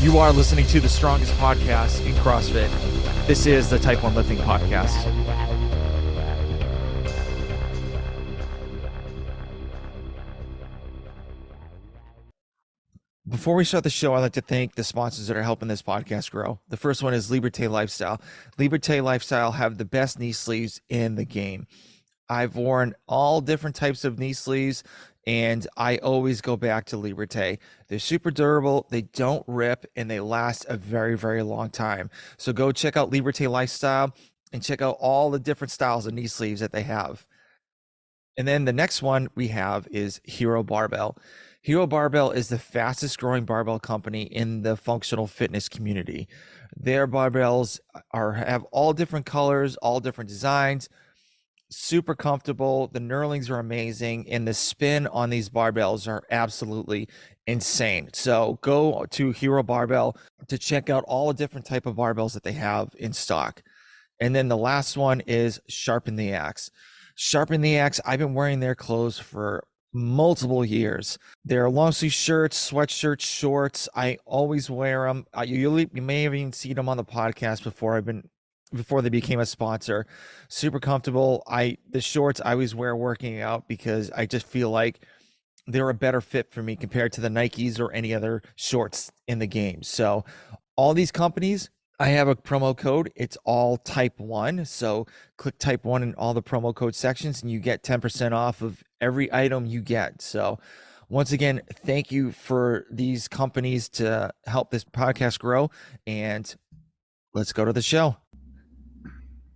You are listening to the strongest podcast in CrossFit. This is the Type 1 Lifting Podcast. Before we start the show, I'd like to thank the sponsors that are helping this podcast grow. The first one is Liberté Lifestyle. Liberté Lifestyle have the best knee sleeves in the game. I've worn all different types of knee sleeves, and I always go back to Liberté. They're super durable, they don't rip, and they last a very, very long time. So go check out Liberté Lifestyle and check out all the different styles of knee sleeves that they have. And then the next one we have is Hero Barbell. Hero Barbell is the fastest growing barbell company in the functional fitness community. Their barbells have all different colors, all different designs, super comfortable. The knurlings are amazing, and the spin on these barbells are absolutely insane. So go to Hero Barbell to check out all the different type of barbells that they have in stock. And then the last one is Sharpen the Axe. Sharpen the Axe, I've been wearing their clothes for multiple years. They're long sleeve shirts, sweatshirts, shorts. I always wear them. You may have even seen them on the podcast before they became a sponsor. Super comfortable. The shorts I always wear working out because I just feel like they're a better fit for me compared to the Nikes or any other shorts in the game. So all these companies, I have a promo code. It's all Type 1. So click Type 1 in all the promo code sections and you get 10% off of every item you get. So once again, thank you for these companies to help this podcast grow. And let's go to the show.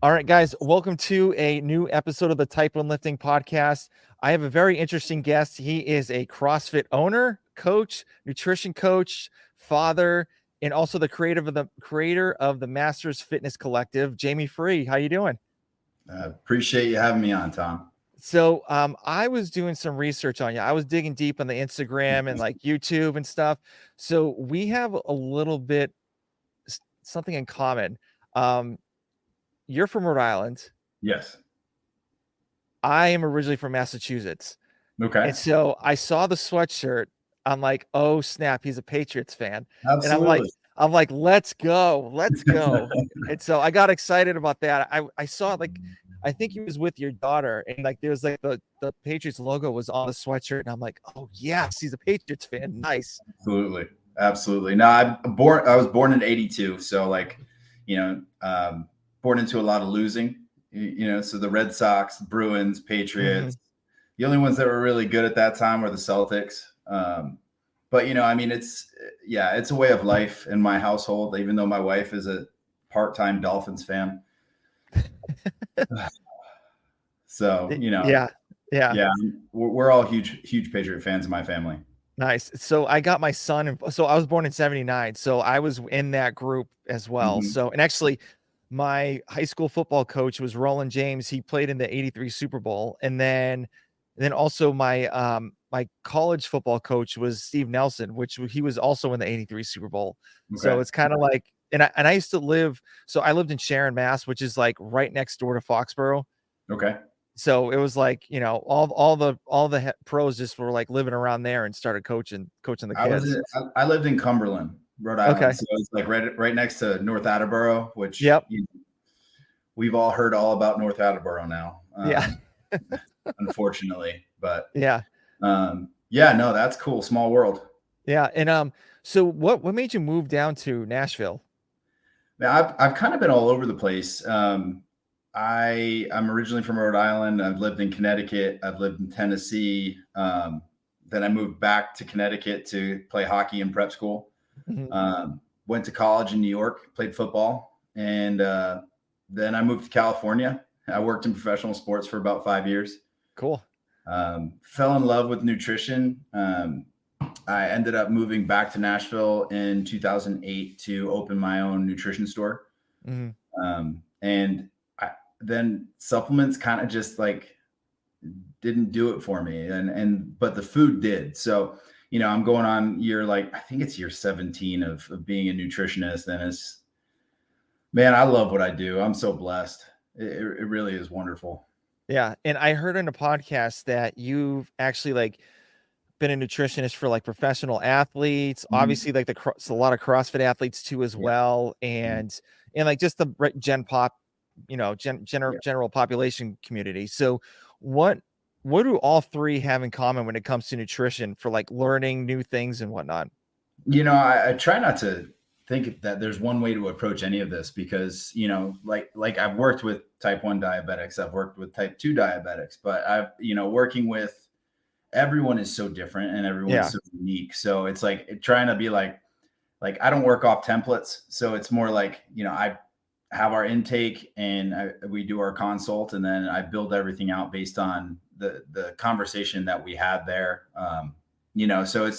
All right, guys, welcome to a new episode of the Type 1 Lifting Podcast. I have a very interesting guest. He is a CrossFit owner, coach, nutrition coach, father, and also the creator of the Masters Fitness Collective, Jamie Free. How you doing? Appreciate you having me on, Tom. So I was doing some research on you. I was digging deep on the Instagram and like YouTube and stuff. So we have a little bit something in common. You're from Rhode Island. Yes. I am originally from Massachusetts. Okay. And so I saw the sweatshirt. I'm like, oh snap, he's a Patriots fan. Absolutely. And I'm like, let's go. And so I got excited about that. I saw like, I think he was with your daughter, and like there was like the Patriots logo was on the sweatshirt, and I'm like, oh yes, he's a Patriots fan. Nice. Absolutely. No, I was born in '82, so like, born into a lot of losing. So the Red Sox, Bruins, Patriots. Mm-hmm. The only ones that were really good at that time were the Celtics. But it's a way of life in my household, even though my wife is a part-time Dolphins fan. So, yeah, we're all huge Patriot fans in my family. Nice. So I got my son, so I was born in '79. So I was in that group as well. Mm-hmm. So, and actually my high school football coach was Roland James. He played in the '83 Super Bowl. And then also my, my college football coach was Steve Nelson, which he was also in the '83 Super Bowl. Okay. So it's kind of like, and I used to I lived in Sharon, Mass, which is like right next door to Foxborough. Okay. So it was like, all the pros just were like living around there and started coaching the kids. I lived in Cumberland, Rhode Island. Okay. So it's like right next to North Attleboro, which yep. We've all heard all about North Attleboro now. Yeah. Unfortunately, but yeah. No, that's cool. Small world. Yeah. And so what made you move down to Nashville? I've kind of been all over the place. I'm originally from Rhode Island. I've lived in Connecticut. I've lived in Tennessee. Then I moved back to Connecticut to play hockey in prep school. Mm-hmm. Went to college in New York, played football. And then I moved to California. I worked in professional sports for about 5 years. Cool. Fell in love with nutrition. I ended up moving back to Nashville in 2008 to open my own nutrition store. Mm-hmm. And then supplements kind of just like didn't do it for me. But the food did. So, I'm going on I think it's year 17 of being a nutritionist. And man, I love what I do. I'm so blessed. It really is wonderful. Yeah. And I heard in a podcast that you've actually been a nutritionist for like professional athletes, Mhm. obviously like a lot of CrossFit athletes too as Yeah. well, Mhm. and like just the gen pop, Yeah. general population community. So what what do all three have in common when it comes to nutrition for like learning new things and whatnot? I try not to think that there's one way to approach any of this because, like I've worked with type 1 diabetics, I've worked with type 2 diabetics, but working with everyone is so different and everyone's Yeah. so unique. So it's like trying to be like I don't work off templates. So it's more like, I have our intake and we do our consult and then I build everything out based on the conversation that we had there. So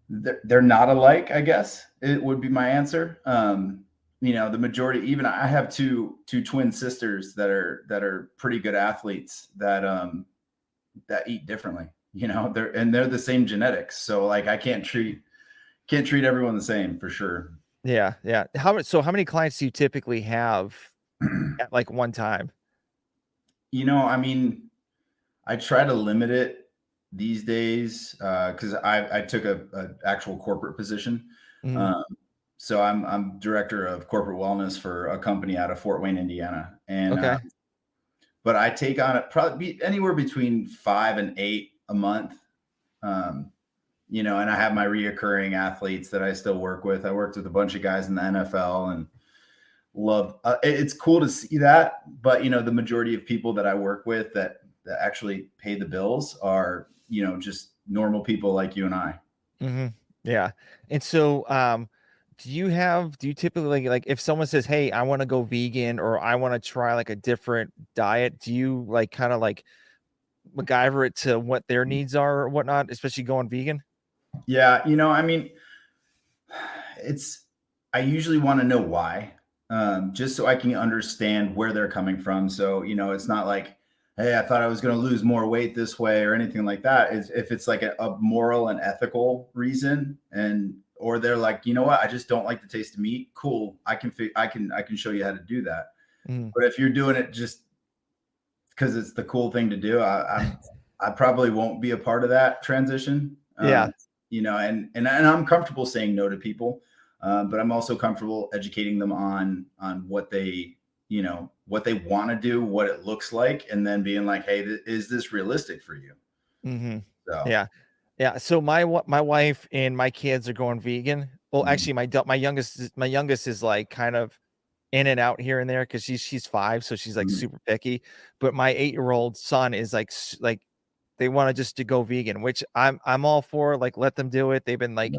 they're not alike, I guess it would be my answer. The majority, even I have two twin sisters that are pretty good athletes that eat differently. They're the same genetics. So like I can't treat everyone the same for sure. Yeah. Yeah. How many clients do you typically have at like one time? I mean, I try to limit it these days because I took a actual corporate position. Mhm. Um, so I'm director of corporate wellness for a company out of Fort Wayne, Indiana, and Okay. but I take on it probably anywhere between 5 and 8 a month. Um, and I have my reoccurring athletes that I still work with. I worked with a bunch of guys in the NFL and love. It's cool to see that, but the majority of people that I work with that actually pay the bills are just normal people like you and I. Mhm. Yeah. And so, do you typically like if someone says, "Hey, I want to go vegan," or "I want to try like a different diet," do you like kind of like MacGyver it to what their needs are or whatnot, especially going vegan? Yeah, I mean, it's I usually want to know why, just so I can understand where they're coming from. So it's not like, hey, I thought I was going to lose more weight this way or anything like that. If it's like a moral and ethical reason, and or they're like, what, I just don't like the taste of meat. Cool, I can show you how to do that. Mhm. But if you're doing it just because it's the cool thing to do, I probably won't be a part of that transition. Yeah. And I'm comfortable saying no to people, but I'm also comfortable educating them on what they want to do, what it looks like, and then being like, hey, is this realistic for you? Mhm. So, Yeah. Yeah. So my wife and my kids are going vegan. Well, mhm, actually, my youngest is like kind of in and out here and there because she's 5, so she's like mhm, super picky. But my 8-year-old son is like like they want to just to go vegan, which I'm all for. Like, let them do it. They've been like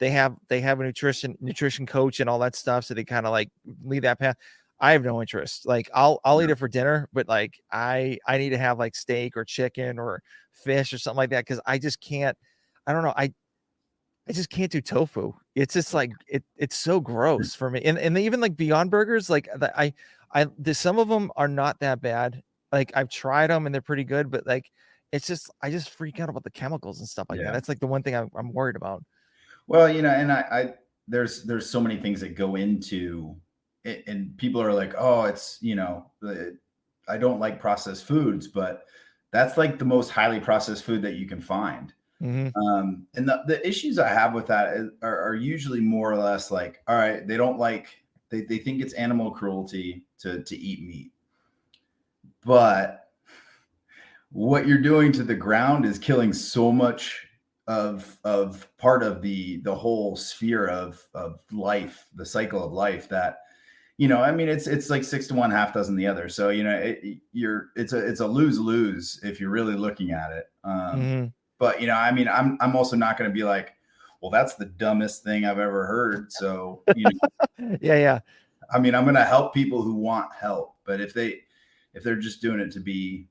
yeah, they have a nutrition coach and all that stuff, so they kind of like lead that path. I have no interest. Like, I'll yeah, eat it for dinner, but like I need to have like steak or chicken or fish or something like that because I just can't. I don't know. I just can't do tofu. It's just like it's so gross for me. And even like Beyond Burgers, like some of them are not that bad. Like I've tried them and they're pretty good, but like it's just I just freak out about the chemicals and stuff like that. yeah. That's like the one thing I'm worried about. Well, and I there's so many things that go into it, and people are like, oh, it's I don't like processed foods, but that's like the most highly processed food that you can find. Hmm. And the issues I have with that are usually more or less like, all right, they think it's animal cruelty to eat meat, but what you're doing to the ground is killing so much of part of the whole sphere of life, the cycle of life that I mean, it's like 6 to 1, half dozen the other. So it's a lose lose if you're really looking at it. Hmm. But I mean, I'm also not going to be like, well, that's the dumbest thing I've ever heard. So Yeah, yeah. I mean, I'm going to help people who want help, but if they're just doing it to be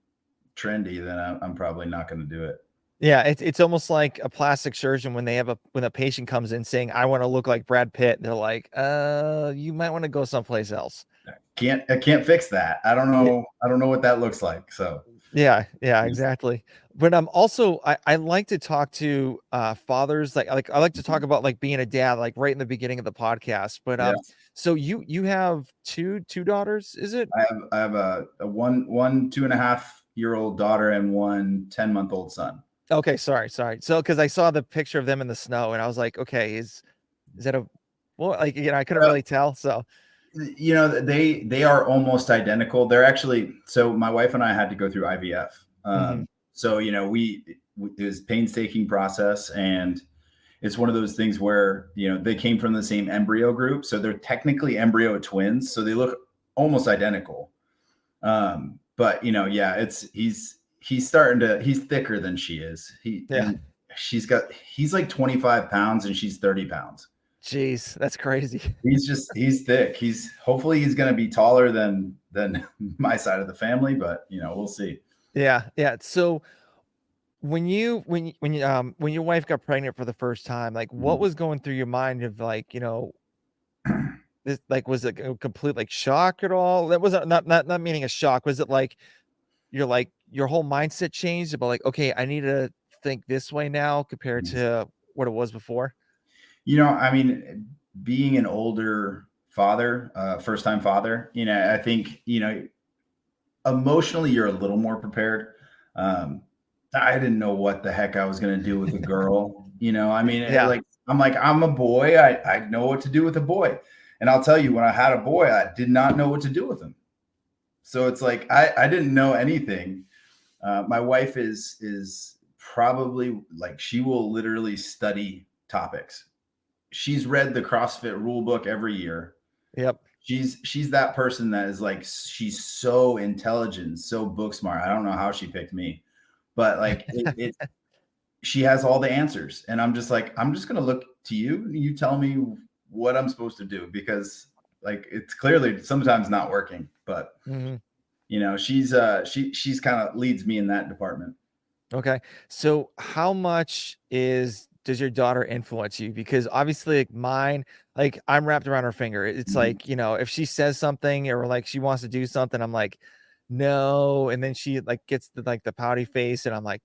trendy, then I'm probably not going to do it. Yeah, it's almost like a plastic surgeon when when a patient comes in saying, "I want to look like Brad Pitt." They're like, you might want to go someplace else." I can't fix that. I don't know what that looks like. So Yeah, yeah, exactly. But also I like to talk to fathers like I like to talk about like being a dad like right in the beginning of the podcast. But yeah, so you have two daughters, is it? I have a one 2.5-year-old daughter and one 10-month-old son. Okay, sorry. So because I saw the picture of them in the snow, and I was like, okay, is that a well? Like, I couldn't really tell. So They are almost identical. They're actually, so my wife and I had to go through IVF. mhm. So it was painstaking process, and it's one of those things where they came from the same embryo group, so they're technically embryo twins, so they look almost identical. But yeah, he's thicker than she is. Yeah. He's like 25 pounds and she's 30 pounds. Jeez, that's crazy. He's thick. Hopefully he's going to be taller than my side of the family, but we'll see. Yeah, yeah. So when your wife got pregnant for the first time, like, what was going through your mind of like, this, like, was it a complete like shock at all? That wasn't not meaning a shock. Was it like you're like your whole mindset changed about like, okay, I need to think this way now compared to what it was before? I mean, being an older father, first time father, I think, emotionally you're a little more prepared. I didn't know what the heck I was going to do with a girl. I mean, Yeah. I'm a boy. I know what to do with a boy. And I'll tell you, when I had a boy, I did not know what to do with him. So it's like, I didn't know anything. My wife is probably like, she will literally study topics. She's read the CrossFit rule book every year. Yep. She's that person that is like, she's so intelligent, so book smart. I don't know how she picked me, but like she has all the answers. And I'm just like, I'm just going to look to you and you tell me what I'm supposed to do, because like, it's clearly sometimes not working, but she's kind of leads me in that department. Okay. So how much does your daughter influence you? Because obviously like mine, like I'm wrapped around her finger. It's like, if she says something or like she wants to do something, I'm like, no. And then she like gets the pouty face and I'm like,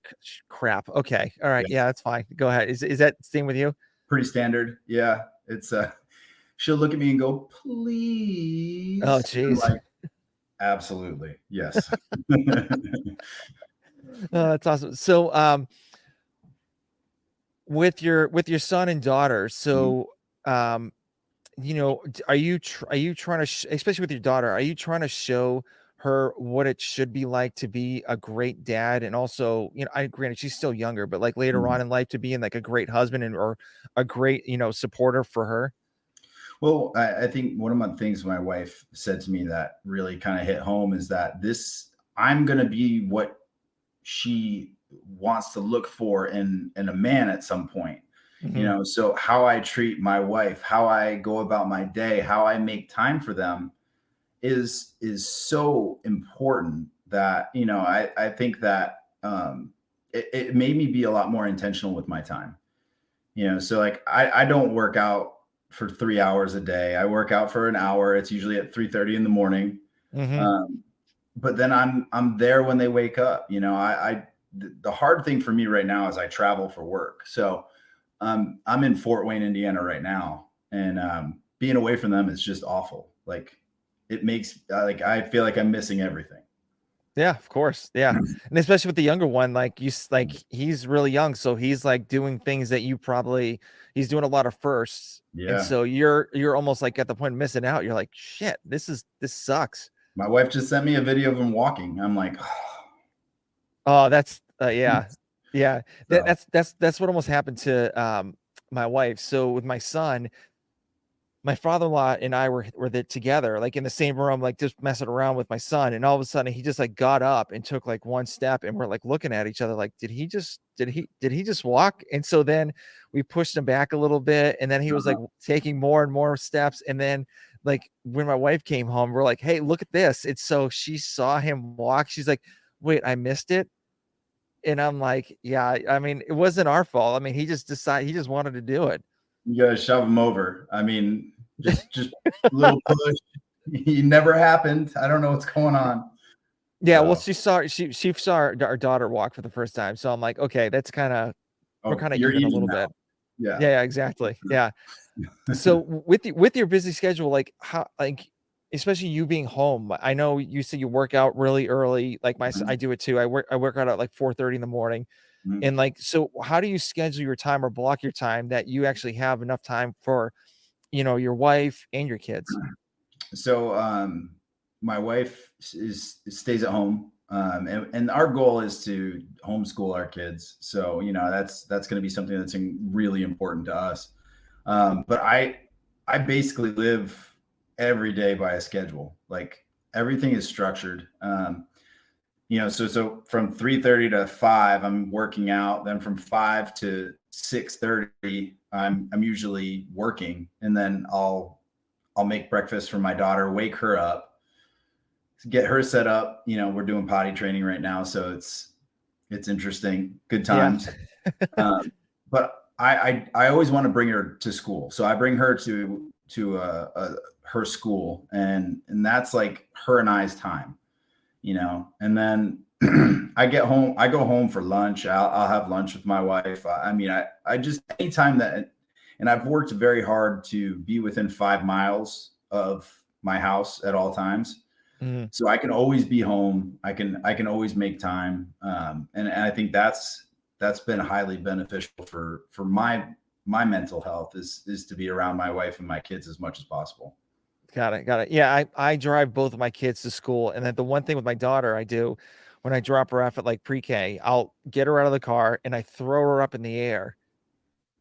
crap. Okay. All right. Yeah, that's fine. Go ahead. Is that same with you? Pretty standard. Yeah. It's she'll look at me and go, Oh, please. I'm geez. like, absolutely. Yes. Oh, that's awesome. So, with your son and daughter, so, are you trying to especially with your daughter, are you trying to show her what it should be like to be a great dad? And also, I granted she's still younger, but like later on in life to being like a great husband or a great, supporter for her? Well, I think one of the things my wife said to me that really kind of hit home is that I'm going to be what she wants to look for in a man at some point. So how I treat my wife, how I go about my day, how I make time for them is so important that I think that it made me be a lot more intentional with my time. So like I don't work out for 3 hours a day. I work out for an hour. It's usually at 3:30 in the morning. But then I'm there when they wake up. The hard thing for me right now is I travel for work. So I'm in Fort Wayne, Indiana right now, and being away from them is just awful. Like it makes like I feel like I'm missing everything. Yeah, of course. Yeah. And especially with the younger one, like he's really young. So he's like doing things that he's doing a lot of firsts. And Yeah. so you're almost like at the point of missing out. You're like, shit, this sucks. My wife just sent me a video of him walking. I'm like, Oh, that's yeah. Yeah. so, That's what almost happened to my wife. So with my son, my father-in-law and I were there together, like in the same room, like just messing around with my son. And all of a sudden he just like got up and took like one step and we're like looking at each other like, did he just walk? And so then we pushed him back a little bit. And then he was like taking more and more steps. And then like when my wife came home, we're like, hey, look at this. It's so she saw him walk. She's like, wait, I missed it. And I'm like, yeah, I mean, it wasn't our fault. I mean, he just wanted to do it. you gotta shove him over. I mean, just a little push. It never happened. I don't know what's going on. Yeah, well, So, she saw our daughter walk for the first time, so I'm like, okay, that's we're kind of you're even a even little now. bit. Yeah. Yeah, with your busy schedule, like how like especially you being home, I know you said you work out really early. Like I do it too. I work out at like 4:30 in the morning. Mhm. And like, so how do you schedule your time or block your time that you actually have enough time for, your wife and your kids? So my wife stays at home, and our goal is to homeschool our kids. So that's going to be something that's really important to us. But I basically live every day by a schedule. Like everything is structured. So from 3:30 to 5, I'm working out. Then from 5 to 6:30, I'm usually working, and then I'll make breakfast for my daughter, wake her up, get her set up. We're doing potty training right now, so it's interesting, good Yeah. times. But I always want to bring her to school, so I bring her to her school, and that's like her and I's time, and then I go home for lunch. I'll have lunch with my wife. I mean, I just, anytime that, and I've worked very hard to be within 5 miles of my house at all times. Mhm. So I can always be home. I can always make time. And I think that's been highly beneficial for my mental health is to be around my wife and my kids as much as possible. Got it. Got it. Yeah. I drive both of my kids to school. And then the one thing with my daughter I do when I drop her off at like pre-K, I'll get her out of the car and I throw her up in the air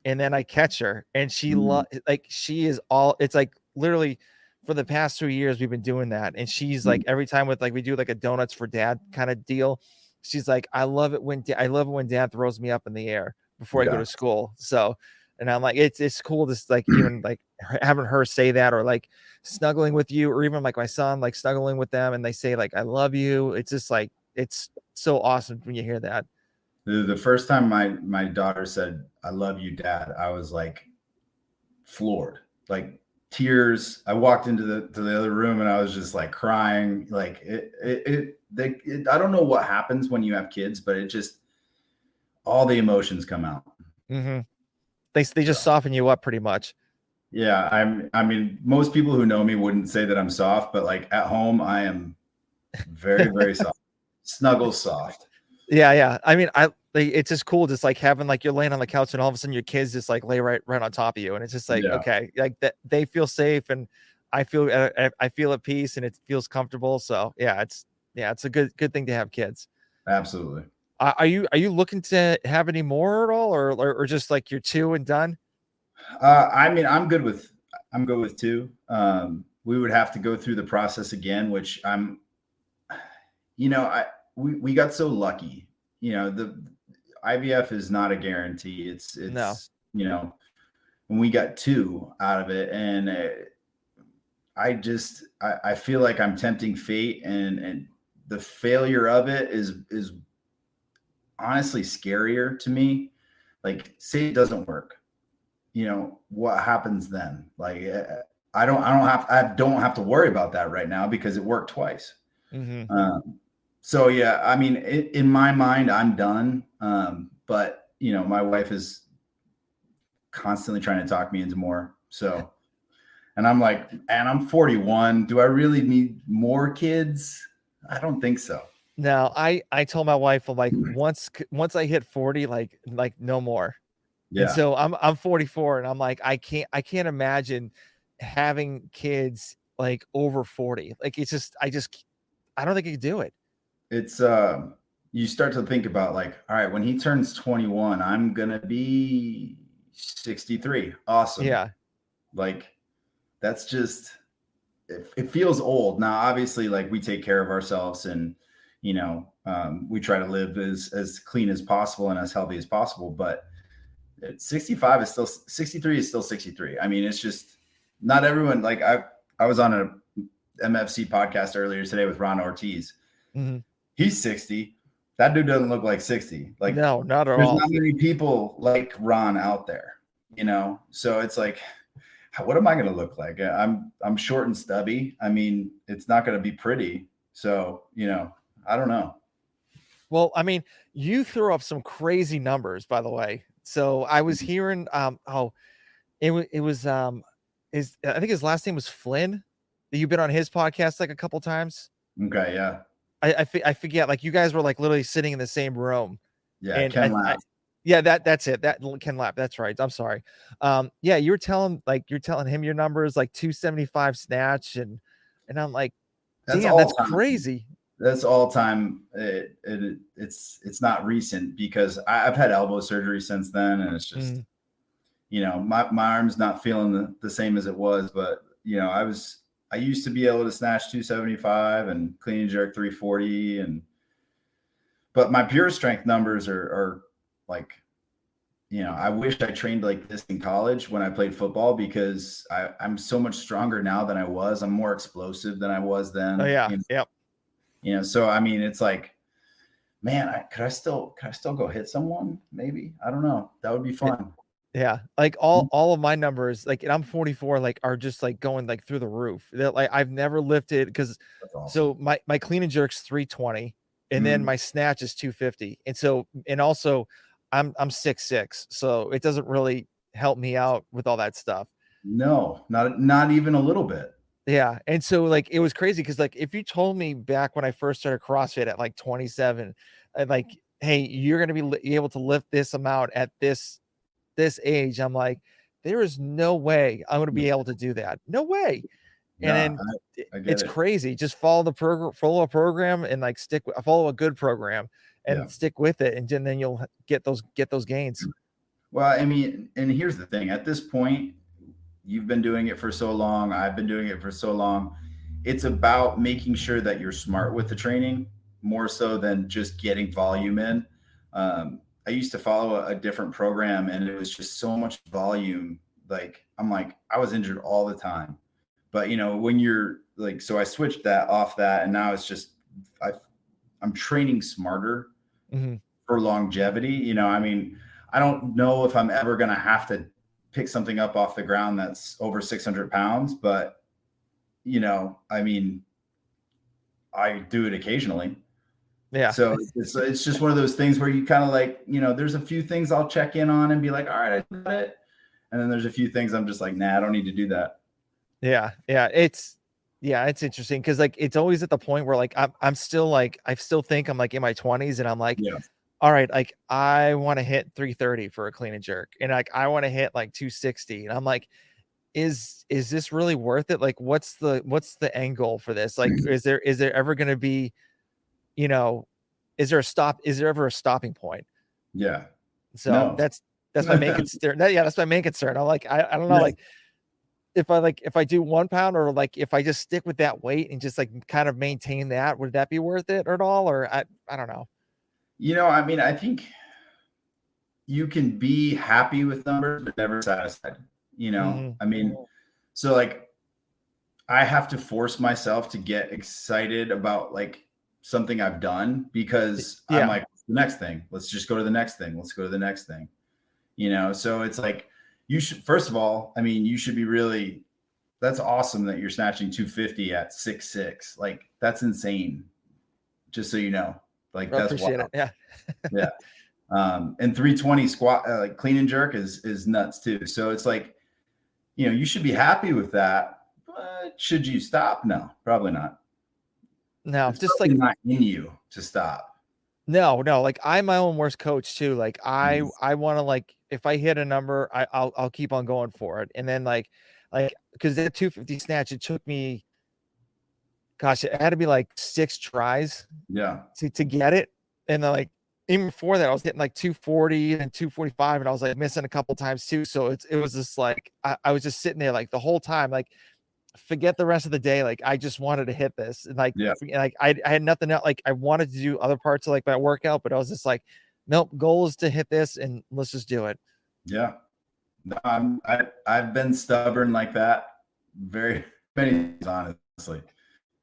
and then I catch her and Mm, she is all, it's like literally for the past 2 years we've been doing that. And she's like, mm, every time with like, we do like a donuts for dad kind of deal. She's like, I love it when dad throws me up in the air before I go yeah, to school. So, and I'm like, it's cool to like, even like having her say that, or like snuggling with you, or even like my son, like snuggling with them and they say like, I love you. It's just like, it's so awesome when you hear that. the first time my daughter said, "I love you, Dad," I was like floored, like tears. I walked into the other room and I was just like crying. Like I don't know what happens when you have kids, but it just, all the emotions come out. Mm-hmm. They So just soften you up pretty much. yeah, I mean, most people who know me wouldn't say that I'm soft, but like at home, I am very, very soft, snuggle soft. Yeah, yeah. I mean, it's just cool, just like having like you're laying on the couch and all of a sudden your kids just like lay right on top of you, and it's just like Yeah, okay, like that they feel safe, and I feel at peace, and it feels comfortable. So yeah, it's a good thing to have kids. absolutely. Are you looking to have any more at all, or just like you're two and done? I mean, I'm good with two. We would have to go through the process again, which I we got so lucky. The IVF is not a guarantee. It's No. it's and we got two out of it, and I feel like I'm tempting fate, and the failure of it is honestly scarier to me. Like, say it doesn't work, what happens then? Like, I don't have to worry about that right now because it worked twice. Hmm. So yeah, I mean, in my mind, I'm done. But my wife is constantly trying to talk me into more. So, and I'm like, and I'm 41. Do I really need more kids? I don't think so. Now I told my wife, I'm like, once I hit 40, like no more. And Yeah, so I'm 44 and I'm like, I can't imagine having kids like over 40. Like it's just I don't think I could do it. it's you start to think about, like, all right, when he turns 21, I'm gonna be 63. Awesome. Yeah. Like, that's just, it feels old. Now, obviously, like, we take care of ourselves, and we try to live as clean as possible and as healthy as possible. But 65 is still 63 is still 63. I mean, it's just not everyone. Like, I was on a MFC podcast earlier today with Ron Ortiz. Mhm. He's 60. That dude doesn't look like 60. Like, No, not at there's all. not many people like Ron out there. So it's like, what am I going to look like? I'm short and stubby. I mean, it's not going to be pretty. So, I don't know. Well, I mean, you threw up some crazy numbers, by the way. So I was hearing, it was, I think his last name was Flynn. That you've been on his podcast like a couple times. Okay, yeah. I forget. Like you guys were like literally sitting in the same room, Yeah, And Ken Lab. yeah, that's it. That Ken Lap. That's right. I'm sorry. Yeah, you're telling him your numbers like 275 snatch, and I'm like, That's damn, all that's time. crazy. That's all time. It's not recent because I've had elbow surgery since then, and it's just my arm's not feeling the same as it was. But I used to be able to snatch 275 and clean and jerk 340, but my pure strength numbers are like, I wish I trained like this in college when I played football, because I'm so much stronger now than I was. I'm more explosive than I was then. Oh yeah, yep. So I mean, it's like, man, could I still go hit someone? Maybe, I don't know. That would be fun. Yeah, like all of my numbers, like, and I'm 44, like, are just like going like through the roof. That, like, I've never lifted because Awesome. so my clean and jerk's 320, and then my snatch is 250, and so and also I'm 6'6", so it doesn't really help me out with all that stuff. No, not even a little bit. Yeah, and so like it was crazy because like if you told me back when I first started CrossFit at like 27, like, hey, you're gonna be able to lift this amount at this age, I'm like, there is no way I'm going to be able to do that. No way. And Yeah, then I get it's it. crazy. Just follow a program and like follow a good program and stick with it. And then you'll get those gains. Well, I mean, and here's the thing, at this point, you've been doing it for so long. I've been doing it for so long. It's about making sure that you're smart with the training more so than just getting volume in. I used to follow a different program, and it was just so much volume. Like, I was injured all the time. But when you're like, so I switched that off that, and now it's just I'm training smarter for longevity. I mean, I don't know if I'm ever going to have to pick something up off the ground that's over 600 pounds, but I mean, I do it occasionally. Yeah. So it's just one of those things where you kind of like, there's a few things I'll check in on and be like, all right, I got it. And then there's a few things I'm just like, nah, I don't need to do that. Yeah. Yeah. It's interesting because like it's always at the point where like I'm still like I still think I'm like in my 20s, and I'm like, all right, like I want to hit 330 for a clean and jerk, and like I want to hit like 260, and I'm like, is this really worth it? Like, what's the end goal for this? Like, is there ever going to be, is there ever a stopping point? Yeah. So no. that's my main concern. Yeah, that's my main concern. I'm like, I don't know, like if I do 1 pound, or like if I just stick with that weight and just like kind of maintain that, would that be worth it at all? Or I don't know. I mean, I think you can be happy with numbers, but never satisfied. I mean, so like I have to force myself to get excited about like something I've done, because I'm like, the next thing, let's just go to the next thing. Let's go to the next thing. So it's like, you should, first of all, I mean, you should be really, that's awesome that you're snatching 250 at 6'6". Like, that's insane. Just so you know, like, that's appreciate it. Yeah. Yeah. And 320 squat, like clean and jerk is nuts too. So it's like, you should be happy with that, but should you stop? No, probably not. No, it's just like not in you to stop. No, like I'm my own worst coach too. Like I want to, like, if I hit a number, I'll keep on going for it. And then like, cause that 250 snatch, it took me, gosh, it had to be like 6 tries to get it. And then like, even before that, I was hitting like 240 and 245, and I was like missing a couple times too. So it was just like, I was just sitting there like the whole time, like, forget the rest of the day. Like, I just wanted to hit this. And like, I had nothing else. Like, I wanted to do other parts of like my workout, but I was just like, nope, goal is to hit this, and let's just do it. Yeah. No, I've been stubborn like that very many times, honestly.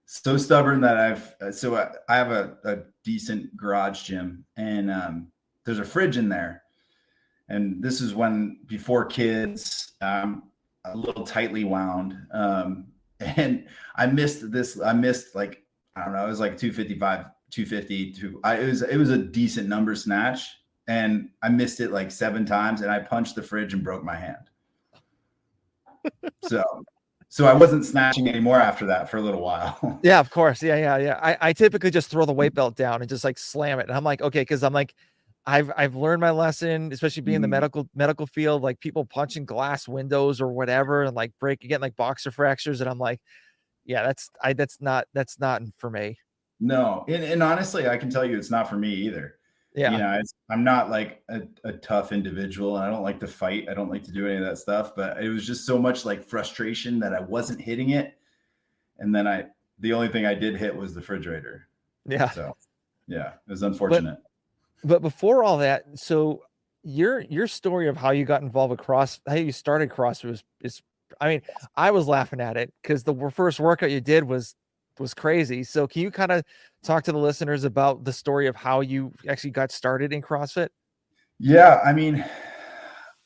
So stubborn that I have a decent garage gym, and there's a fridge in there. And this is before kids, a little tightly wound. And I missed like, I don't know, it was like 255, 250. It was a decent number snatch, and I missed it like 7 times, and I punched the fridge and broke my hand. So I wasn't snatching anymore after that for a little while. Yeah, of course. Yeah. I typically just throw the weight belt down and just like slam it. And I'm like, okay, because I'm like, I've learned my lesson, especially being in the medical field, like people punching glass windows or whatever and like getting like boxer fractures. And I'm like, yeah, that's not for me. No, and honestly, I can tell you it's not for me either. You Yeah. know, I'm not like a tough individual, and I don't like to fight. I don't like to do any of that stuff. But it was just so much like frustration that I wasn't hitting it, and then the only thing I did hit was the refrigerator. Yeah. So yeah, it was But unfortunate. but before all that, so your story of how you got involved with how you started CrossFit is, I mean, I was laughing at it because the first workout you did was crazy. So can you kind of talk to the listeners about the story of how you actually got started in CrossFit? Yeah, I mean,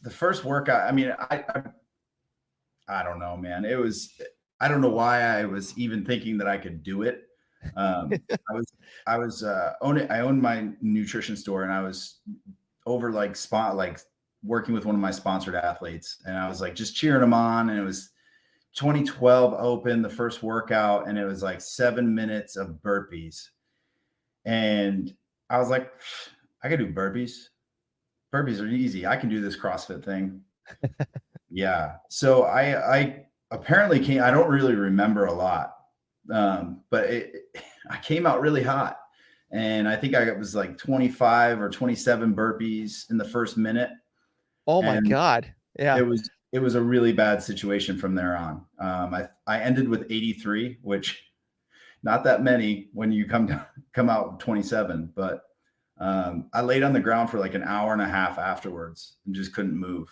the first workout. I mean, I don't know, man. I don't know why I was even thinking that I could do it. I was I owned my nutrition store, and I was over like working with one of my sponsored athletes, and I was like just cheering them on, and it was 2012 open, the first workout, and it was like 7 minutes of burpees. And I was like, I can do burpees. Burpees are easy. I can do this CrossFit thing. Yeah. So I apparently came, I don't really remember a lot. But I came out really hot. And I think I was like 25 or 27 burpees in the first minute. Oh my And God. Yeah. it was a really bad situation from there on. I ended with 83, which not that many when you come out 27, but I laid on the ground for like an hour and a half afterwards and just couldn't move.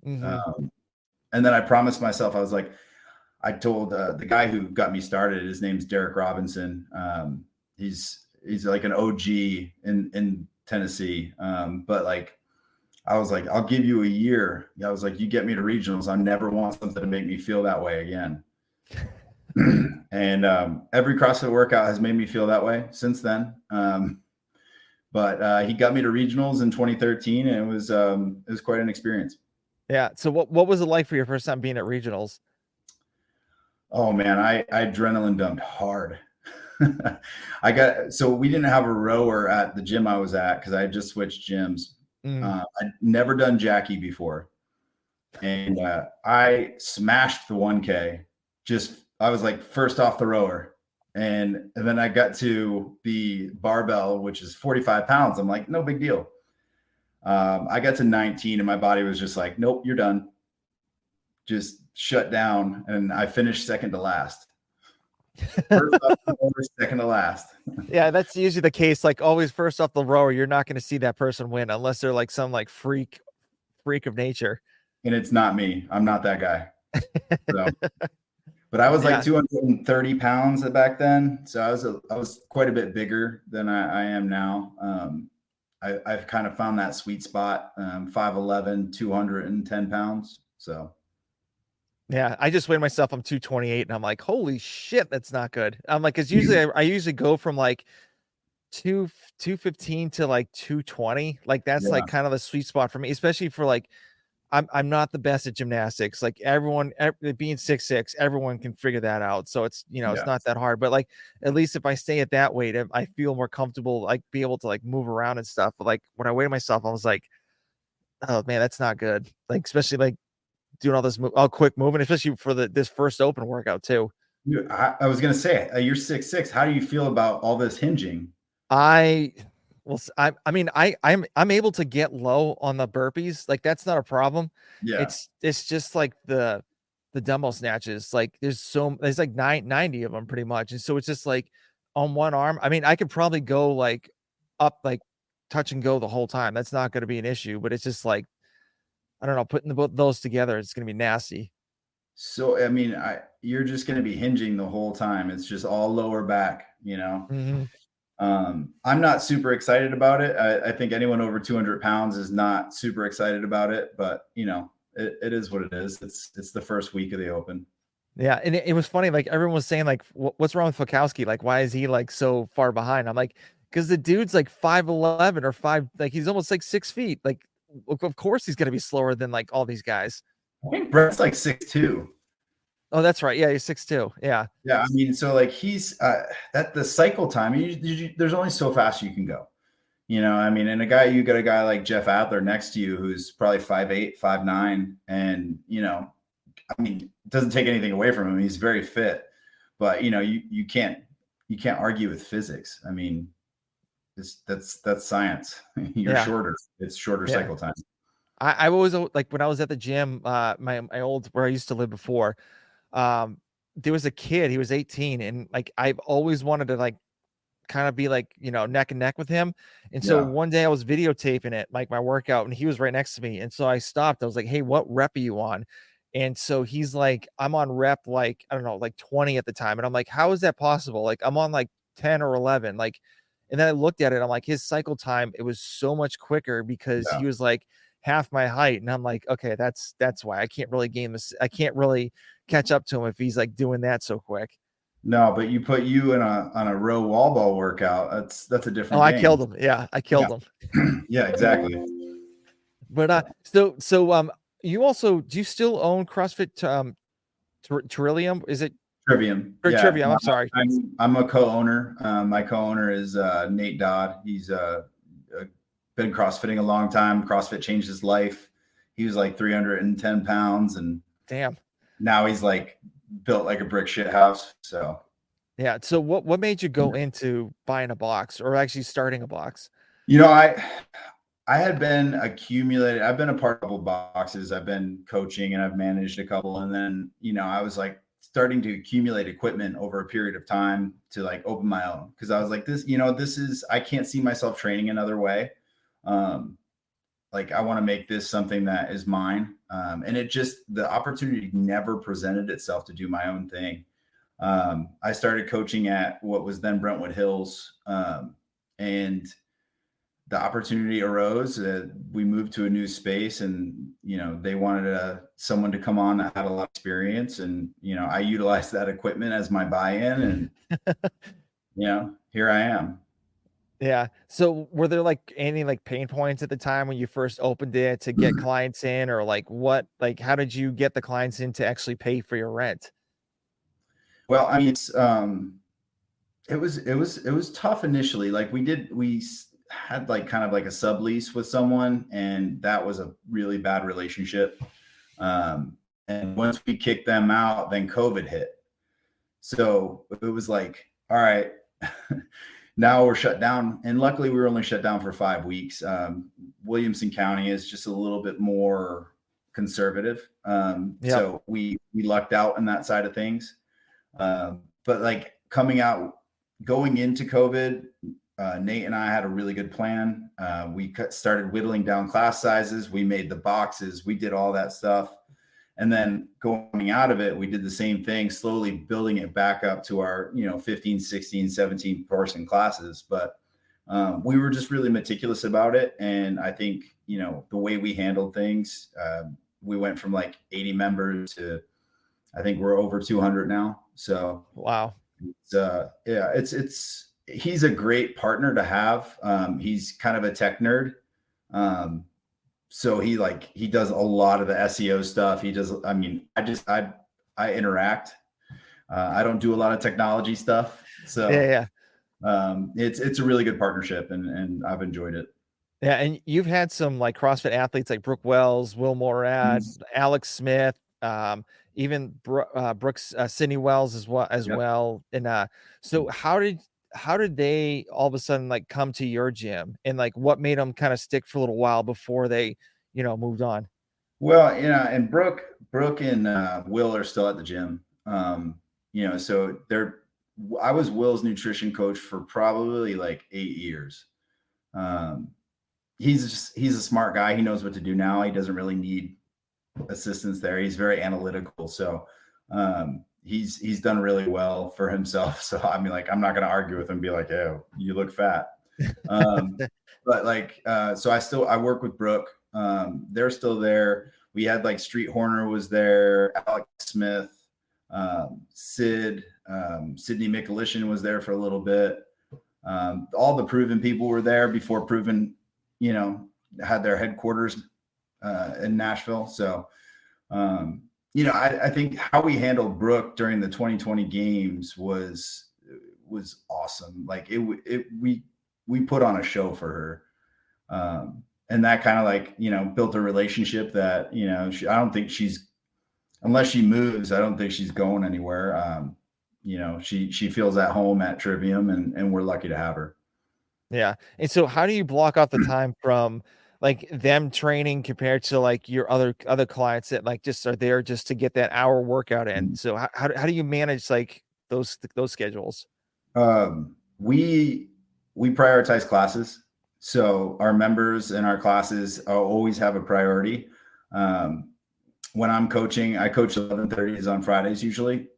Mm-hmm. And then I promised myself, I was like, I told the guy who got me started, his name's Derek Robinson. He's like an OG in Tennessee. But like, I was like, I'll give you a year. I was like, you get me to regionals. I never want something to make me feel that way again. And every CrossFit workout has made me feel that way since then. But he got me to regionals in 2013, and it was quite an experience. Yeah. So what was it like for your first time being at regionals? Oh man, I adrenaline dumped hard. So we didn't have a rower at the gym I was at because I had just switched gyms. I'd never done Jackie before, and I smashed the 1K. I was like first off the rower, and then I got to the barbell, which is 45 pounds. I'm like, no big deal. I got to 19, and my body was just like, nope, you're done. Just shut down, and I finished second to last. First off the rower, second to last. Yeah, that's usually the case. Like always, first off the rower, you're not going to see that person win unless they're like some like freak of nature. And it's not me. I'm not that guy. So, but I was like 230 pounds back then, so I was quite a bit bigger than I am now. I've kind of found that sweet spot, 5'11", 210 pounds. So. Yeah, I just weighed myself. I'm 228, and I'm like, holy shit, that's not good. I'm like, because usually I usually go from like 215 to like 220. Like that's like kind of a sweet spot for me, especially for like I'm not the best at gymnastics. Like everyone being 6'6", everyone can figure that out. So it's it's not that hard. But like at least if I stay at that weight, I feel more comfortable, like be able to like move around and stuff. But like when I weighed myself, I was like, oh man, that's not good. Like especially like doing all this quick moving, especially for this first open workout too. I was gonna say, you're 6'6". How do you feel about all this hinging? I'm able to get low on the burpees. Like that's not a problem. Yeah. It's just like the dumbbell snatches. Like there's like 90 of them pretty much. And so it's just like on one arm. I mean, I could probably go like up, like touch and go the whole time. That's not going to be an issue, but it's just like, I don't know, putting both those together, it's going to be nasty. So, I mean, you're just going to be hinging the whole time. It's just all lower back, Mm-hmm. I'm not super excited about it. I think anyone over 200 pounds is not super excited about it, but it is what it is. It's the first week of the open. Yeah. And it was funny. Like everyone was saying like, what's wrong with Fikowski? Like, why is he like so far behind? I'm like, because the dude's like 5'11" or like he's almost like 6 feet. Like, of course he's going to be slower than like all these guys. I think Brett's like 6'2". Oh, that's right. Yeah, he's 6'2". Yeah. Yeah, I mean, so like he's that the cycle time. There's only so fast you can go. I mean, and you got a guy like Jeff Adler next to you who's probably 5'8", 5'9", and I mean, it doesn't take anything away from him. He's very fit, but you can't argue with physics. I mean, that's science. You're Yeah. shorter. It's shorter Yeah. cycle time. I always like when I was at the gym, my old where I used to live before, there was a kid, he was 18, and like I've always wanted to like kind of be like, neck and neck with him. And so Yeah. one day I was videotaping it, like my workout, and he was right next to me. And so I stopped. I was like, "Hey, what rep are you on?" And so he's like, "I'm on rep like, I don't know, like 20 at the time." And I'm like, "How is that possible? Like I'm on like 10 or 11." Like, and then I looked at it, I'm like, his cycle time, it was so much quicker because Yeah. he was like half my height. And I'm like, okay, that's why I can't really gain this. I can't really catch up to him if he's like doing that so quick. No, but you put you in on a row wall ball workout. That's a Oh, different I game. killed him. Yeah, I Yeah. killed him. Yeah, exactly. But so you also do you still own CrossFit Trillium? Is it Trivium. or Yeah. Trivium? I'm sorry. I'm a co-owner. My co-owner is Nate Dodd. He's been CrossFitting a long time. CrossFit changed his life. He was like 310 pounds, and Damn. now he's like built like a brick shit house. So Yeah. So what made you go into buying a box or actually starting a box? I had been accumulated. I've been a part of a couple boxes. I've been coaching and I've managed a couple. And then, I was like starting to accumulate equipment over a period of time to like open my own. Cause I was like, I can't see myself training another way. Like I want to make this something that is mine. And the opportunity never presented itself to do my own thing. I started coaching at what was then Brentwood Hills. And the opportunity arose. We moved to a new space, and they wanted someone to come on that had a lot of experience, and I utilized that equipment as my buy-in, and here I am. Yeah. So were there like any like pain points at the time when you first opened it to get clients in, or like how did you get the clients in to actually pay for your rent? Well, I mean, it was tough initially. Like we had like kind of like a sublease with someone, and that was a really bad relationship. And once we kicked them out, then COVID hit. So it was like, all right, now we're shut down. And luckily we were only shut down for 5 weeks. Williamson County is just a little bit more conservative. Yep. So we lucked out in that side of things. But like going into COVID, Nate and I had a really good plan. We started whittling down class sizes. We made the boxes. We did all that stuff. And then going out of it, we did the same thing, slowly building it back up to our, 15, 16, 17 person classes. But we were just really meticulous about it. And I think, the way we handled things, we went from like 80 members to, I think we're over 200 now. So, wow. He's a great partner to have. He's kind of a tech nerd. So he does a lot of the SEO stuff. I interact. I don't do a lot of technology stuff. So Yeah. it's a really good partnership, and I've enjoyed it. Yeah. And you've had some like CrossFit athletes like Brooke Wells, Will Morad, Alex Smith, even Brooks, Sydney Wells as Yep. well. And so how did they all of a sudden like come to your gym, and like what made them kind of stick for a little while before they, moved on? Well, and Brooke and Will are still at the gym. So I was Will's nutrition coach for probably like 8 years. He's a smart guy. He knows what to do now. He doesn't really need assistance there. He's very analytical. So he's done really well for himself. So I mean, like, I'm not going to argue with him and be like, "Oh, you look fat." But like, so I work with Brooke. They're still there. We had like Street Horner was there, Alex Smith, Sydney Mikulishin was there for a little bit. All the Proven people were there before Proven, had their headquarters in Nashville. So, I think how we handled Brooke during the 2020 games was awesome. Like we put on a show for her. And that kind of like, built a relationship that, I don't think unless she moves, I don't think she's going anywhere. She feels at home at Trivium, and we're lucky to have her. Yeah. And so how do you block off the time from like them training compared to like your other clients that like just are there just to get that hour workout in? So how do you manage like those schedules? We prioritize classes. So our members in our classes always have a priority. When I'm coaching, I coach 11:30s on Fridays usually.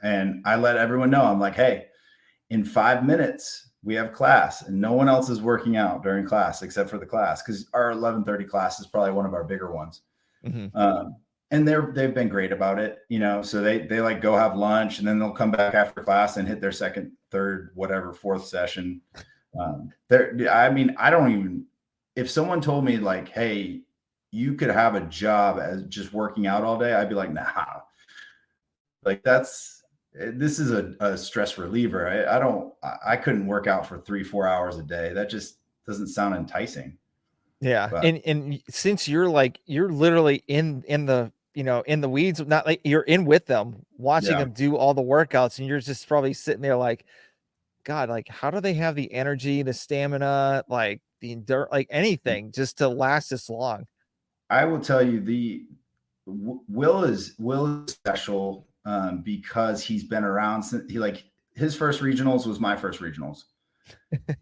And I let everyone know, I'm like, hey, in 5 minutes, we have class, and no one else is working out during class except for the class, because our 11:30 class is probably one of our bigger ones. Mm-hmm. And they've been great about it, so they like go have lunch, and then they'll come back after class and hit their second, third, whatever, fourth session. I mean, I don't even, if someone told me like, hey, you could have a job as just working out all day, I'd be like, nah, like this is a stress reliever. I couldn't work out for 3-4 hours a day. That just doesn't sound enticing. Yeah. But And since you're literally in the, in the weeds, not like you're in with them, watching yeah, them do all the workouts, and you're just probably sitting there like, God, like how do they have the energy, the stamina, like the endurance, like anything just to last this long? I will tell you Will is special, because he's been around since his first regionals was my first regionals.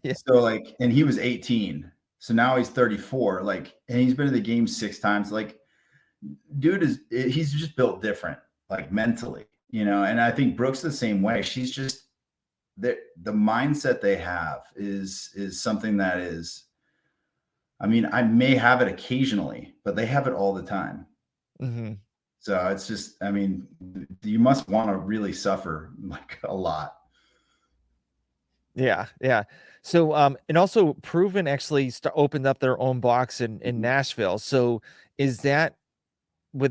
Yeah. So like, and he was 18. So now he's 34. Like, and he's been in the game 6 times. Like, he's just built different, like mentally, And I think Brooke's the same way. She's just the mindset they have is something that is. I mean, I may have it occasionally, but they have it all the time. Mm-hmm. So it's just, I mean, you must want to really suffer like a lot. Yeah, yeah. So, and also Proven actually opened up their own box in Nashville. So, is that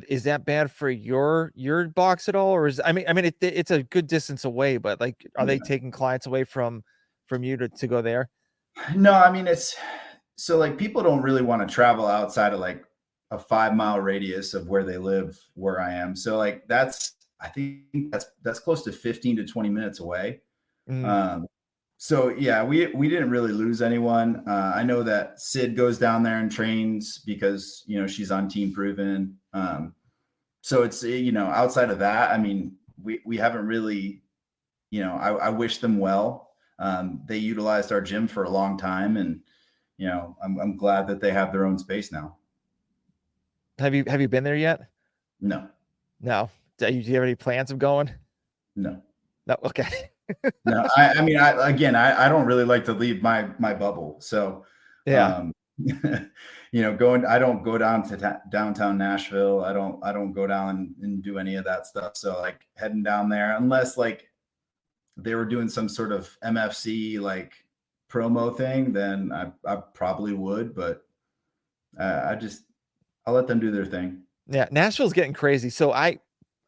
is that bad for your box at all, or it's a good distance away, but like, are they Yeah. taking clients away from you to go there? No, I mean, it's so like people don't really want to travel outside of like a 5-mile radius of where they live, where I am. So like I think that's close to 15 to 20 minutes away. Mm, Um, so yeah, we didn't really lose anyone. I know that Sid goes down there and trains because she's on Team Proven. So it's outside of that, I mean, we haven't really, I wish them well. They utilized our gym for a long time, and I'm glad that they have their own space now. have you been there yet? No, No. Do you have any plans of going? no, No. Okay. no. I mean, I don't really like to leave my bubble. So, Yeah. um, I don't go down to downtown Nashville. I don't go down and do any of that stuff. So like heading down there, unless like they were doing some sort of MFC like promo thing, then I probably would, but I'll let them do their thing. Yeah. Nashville's getting crazy. So I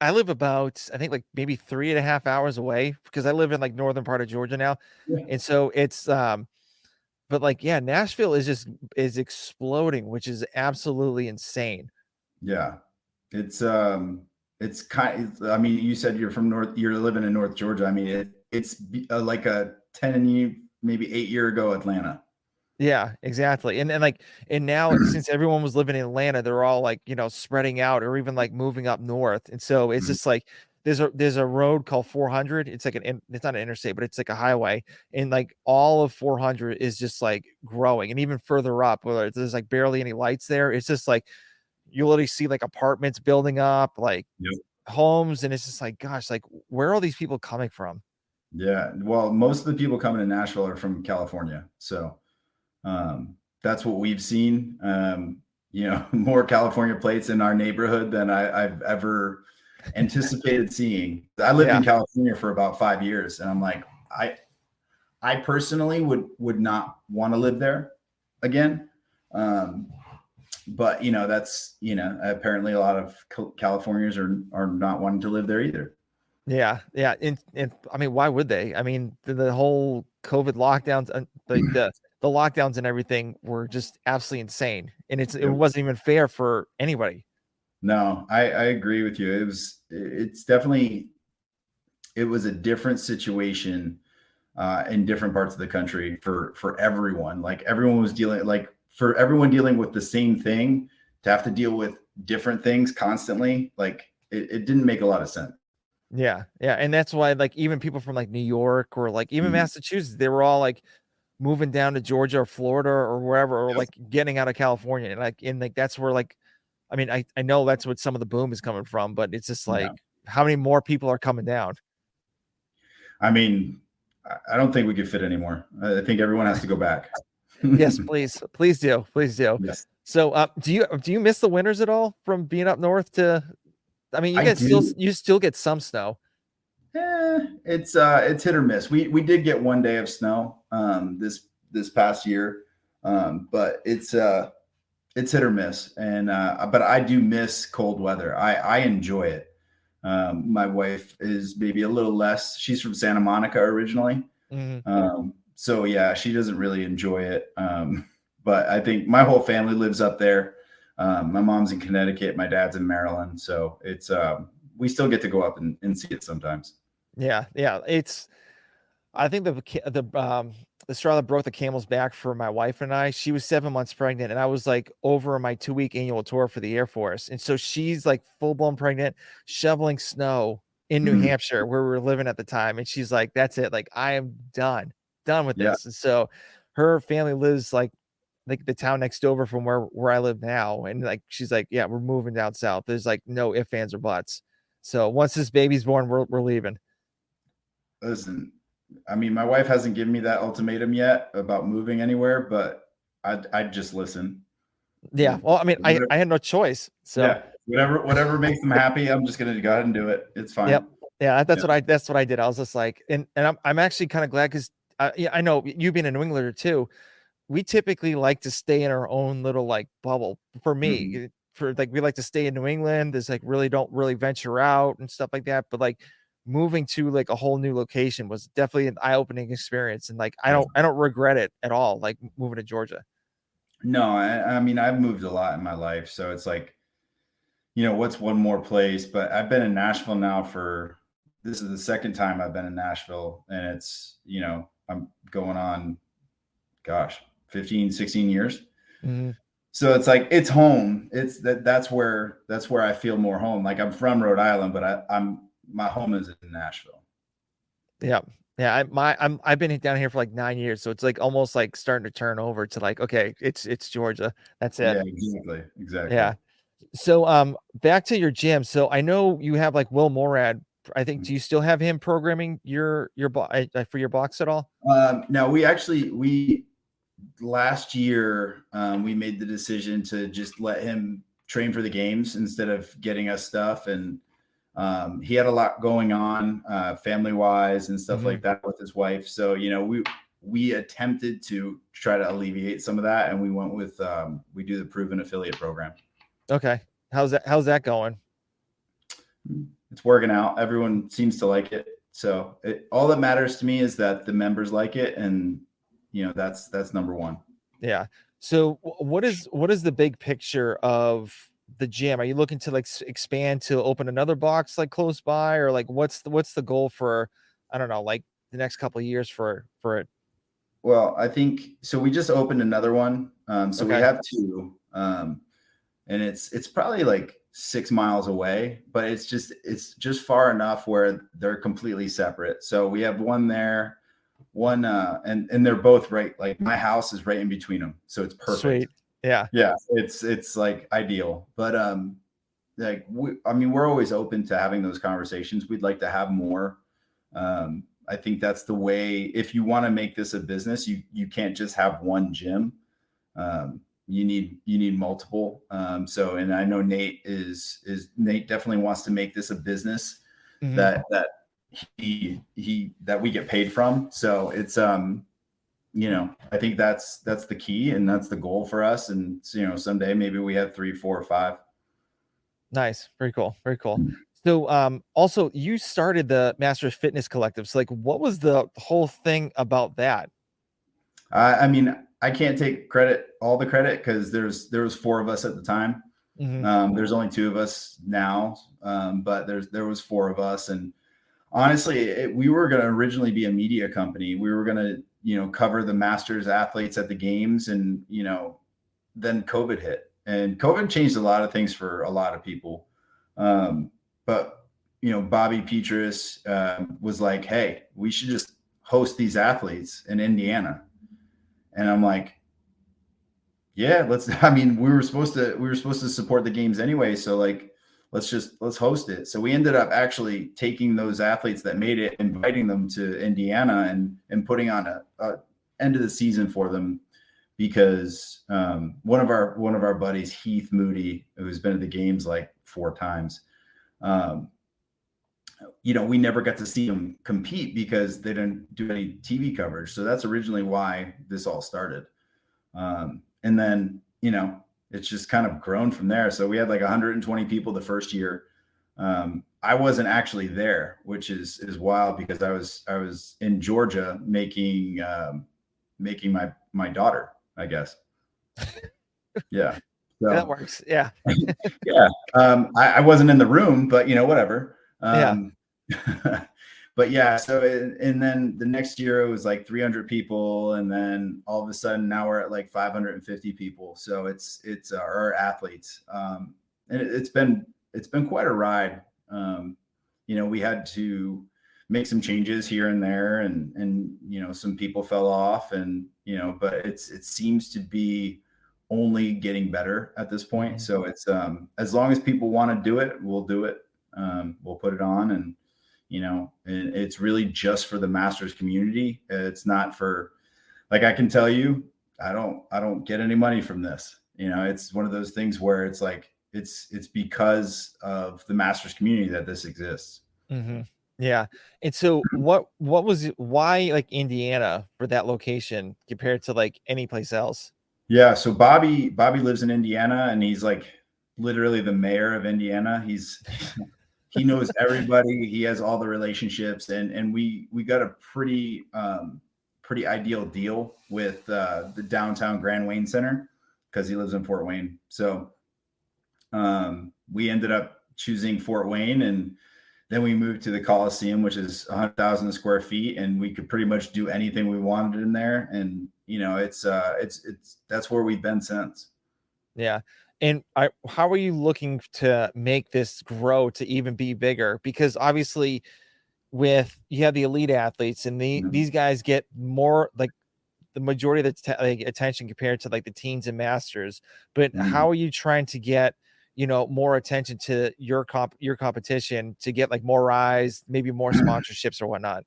live about, I think like maybe 3.5 hours away because I live in like northern part of Georgia now. Yeah. And so it's but like, yeah, Nashville is exploding, which is absolutely insane. Yeah. It's I mean, you said you're living in North Georgia. I mean, it's like a 10 maybe 8 year ago Atlanta. Yeah, exactly. And now since everyone was living in Atlanta, they're all like, spreading out or even like moving up north. And so it's Mhm. just like there's a road called 400. It's like it's not an interstate, but it's like a highway. And like all of 400 is just like growing. And even further up, where there's like barely any lights there, it's just like you literally see like apartments building up, like Yep. homes, and it's just like, gosh, like where are all these people coming from? Yeah. Well, most of the people coming to Nashville are from California. So that's what we've seen. More California plates in our neighborhood than I've ever anticipated seeing. I lived Yeah. in California for about 5 years, and I'm like, I personally would not want to live there again. But that's apparently a lot of Californians are not wanting to live there either. Yeah, yeah, and I mean, why would they? I mean, the whole COVID lockdowns, and the the lockdowns and everything were just absolutely insane, and it Yep. wasn't even fair for anybody. No, I agree with you. It's definitely, it was a different situation in different parts of the country for everyone. Like everyone was dealing, like for everyone dealing with the same thing, to have to deal with different things constantly. Like it didn't make a lot of sense. Yeah, yeah, and that's why, like, even people from, like, New York or, like, even Mhm. Massachusetts, they were all, like, moving down to Georgia or Florida or wherever, or, Yep. like, getting out of California, and that's where, like, I mean, I know that's what some of the boom is coming from, but it's just Yeah. like, how many more people are coming down? I mean, I don't think we could fit anymore. I think everyone has to go back. Yes, please. Please do. Please do. Yes, So, do you miss the winters at all from being up north to I mean, I do. you still get some snow. It's hit or miss. We did get one day of snow this past year, but it's hit or miss. And but I do miss cold weather. I enjoy it. My wife is maybe a little less. She's from Santa Monica originally, Mhm. so yeah, she doesn't really enjoy it. But I think my whole family lives up there. My mom's in Connecticut, my dad's in Maryland, so it's we still get to go up and see it sometimes. Yeah, yeah, I think the straw that broke the camel's back for my wife and I, she was 7 months pregnant, and I was, like, over my 2-week annual tour for the Air Force, and so she's, like, full-blown pregnant, shoveling snow in New Mhm. Hampshire where we were living at the time, and she's like, "That's it, like, I am done with Yeah, this," and so her family lives, like, the town next over from where I live now, and, like, she's like, "Yeah, we're moving down south." There's, like, no ifs, ands, or buts. So once this baby's born, we're leaving. listen, I mean, my wife hasn't given me that ultimatum yet about moving anywhere, but I'd just listen. Yeah, well, I mean, Whatever, I had no choice, so yeah, whatever makes them happy, I'm just gonna go ahead and do it. It's yep. fine. Yeah, Yeah. that's what I did. I was just like and I'm actually kinda glad 'cause, yeah, I know you being a New Englander too, we typically like to stay in our own little, like, bubble. For Mhm. me, for like, we like to stay in New England, there's, like, really don't really venture out and stuff like that, but, like, moving to, like, a whole new location was definitely an eye-opening experience, and, like, Yeah. I don't regret it at all, like, moving to Georgia. No, I mean, I've moved a lot in my life, so it's like, what's one more place? But I've been in Nashville now for this is the second time I've been in Nashville, and it's, I'm going on, gosh, 15, 16 years. Mhm. So it's like it's home. It's that's where I feel more home. Like I'm from Rhode Island, but I'm my home is in Nashville. Yeah. Yeah, I've been down here for, like, 9 years, so it's, like, almost, like, starting to turn over to, like, okay, it's Georgia. That's it. Yeah, exactly, exactly. Yeah. So, back to your gym. So I know you have, like, Will Morad. I think do you still have him programming for your box at all? Now we last year we made the decision to just let him train for the games instead of getting us stuff, and he had a lot going on family wise and stuff Mhm. like that with his wife. So we attempted to try to alleviate some of that, and we went with we do the proven affiliate program. Okay. How's that going? It's working out. Everyone seems to like it. So all that matters to me is that the members like it, and that's number one. Yeah. So what is the big picture of the gym? Are you looking to, like, expand to open another box, like, close by, or, like, what's the goal for, I don't know, like, the next couple of years for it? Well, I think so. We just opened another one. So we Okay. have two, and it's probably like 6 miles away, but it's just far enough where they're completely separate. So we have one there, one, and they're both right. Like my house is right in between them, so it's perfect. Sweet. Yeah. Yeah, it's like ideal. But like I mean, we're always open to having those conversations. We'd like to have more. I think that's the way. If you want to make this a business, you can't just have one gym. You need multiple. So, and I know Nate definitely wants to make this a business Mhm. that that we get paid from. So it's I think that's the key, and that's the goal for us. And someday maybe we have three, four, or five. Nice. Very cool. Very cool. So, also, you started the Masters Fitness Collective. So, like, what was the whole thing about that? I mean, I can't take all the credit, because there was 4 of us at the time. There's only 2 of us now, but there was 4 of us, and honestly, we were going to originally be a media company. We were going to, cover the Masters athletes at the games, and then COVID hit, and COVID changed a lot of things for a lot of people. But Bobby Petrus was like, "Hey, we should just host these athletes in Indiana," and I'm like, "Yeah, let's." I mean, we were supposed to support the games anyway, so like, let's host it. So we ended up actually taking those athletes that made it, inviting them to Indiana, and putting on a end of the season for them, because one of our buddies, Heath Moody, who's been at the games like 4 times, we never got to see them compete because they didn't do any TV coverage. So that's originally why this all started. And then, it's just kind of grown from there. So we had like 120 people the first year. I wasn't actually there, which is wild, because I was in Georgia making my daughter, I guess. Yeah. So, that works. Yeah. Yeah. I wasn't in the room, but whatever. But yeah, so and then the next year it was like 300 people, and then all of a sudden now we're at like 550 people. So it's our athletes, and it's been quite a ride. We had to make some changes here and there, and some people fell off, and but it seems to be only getting better at this point. So it's as long as people want to do it, we'll do it. We'll put it on, and and it's really just for the Masters community. It's not for, like, I can tell you, I don't get any money from this. It's one of those things where it's like, it's because of the Masters community that this exists. Yeah. And so why like Indiana for that location compared to like any place else? Yeah. So Bobby lives in Indiana, and he's like literally the mayor of Indiana. He knows everybody. He has all the relationships, and we got a pretty ideal deal with the downtown Grand Wayne Center, because he lives in Fort Wayne. So we ended up choosing Fort Wayne, and then we moved to the Coliseum, which is 100,000 square feet, and we could pretty much do anything we wanted in there. And it's that's where we've been since. Yeah. And how are you looking to make this grow to even be bigger? Because obviously you have the elite athletes, and these guys get more, like, the majority of the attention compared to like the teens and Masters. But how are you trying to get, more attention to your competition, to get like more eyes, maybe more sponsorships or whatnot?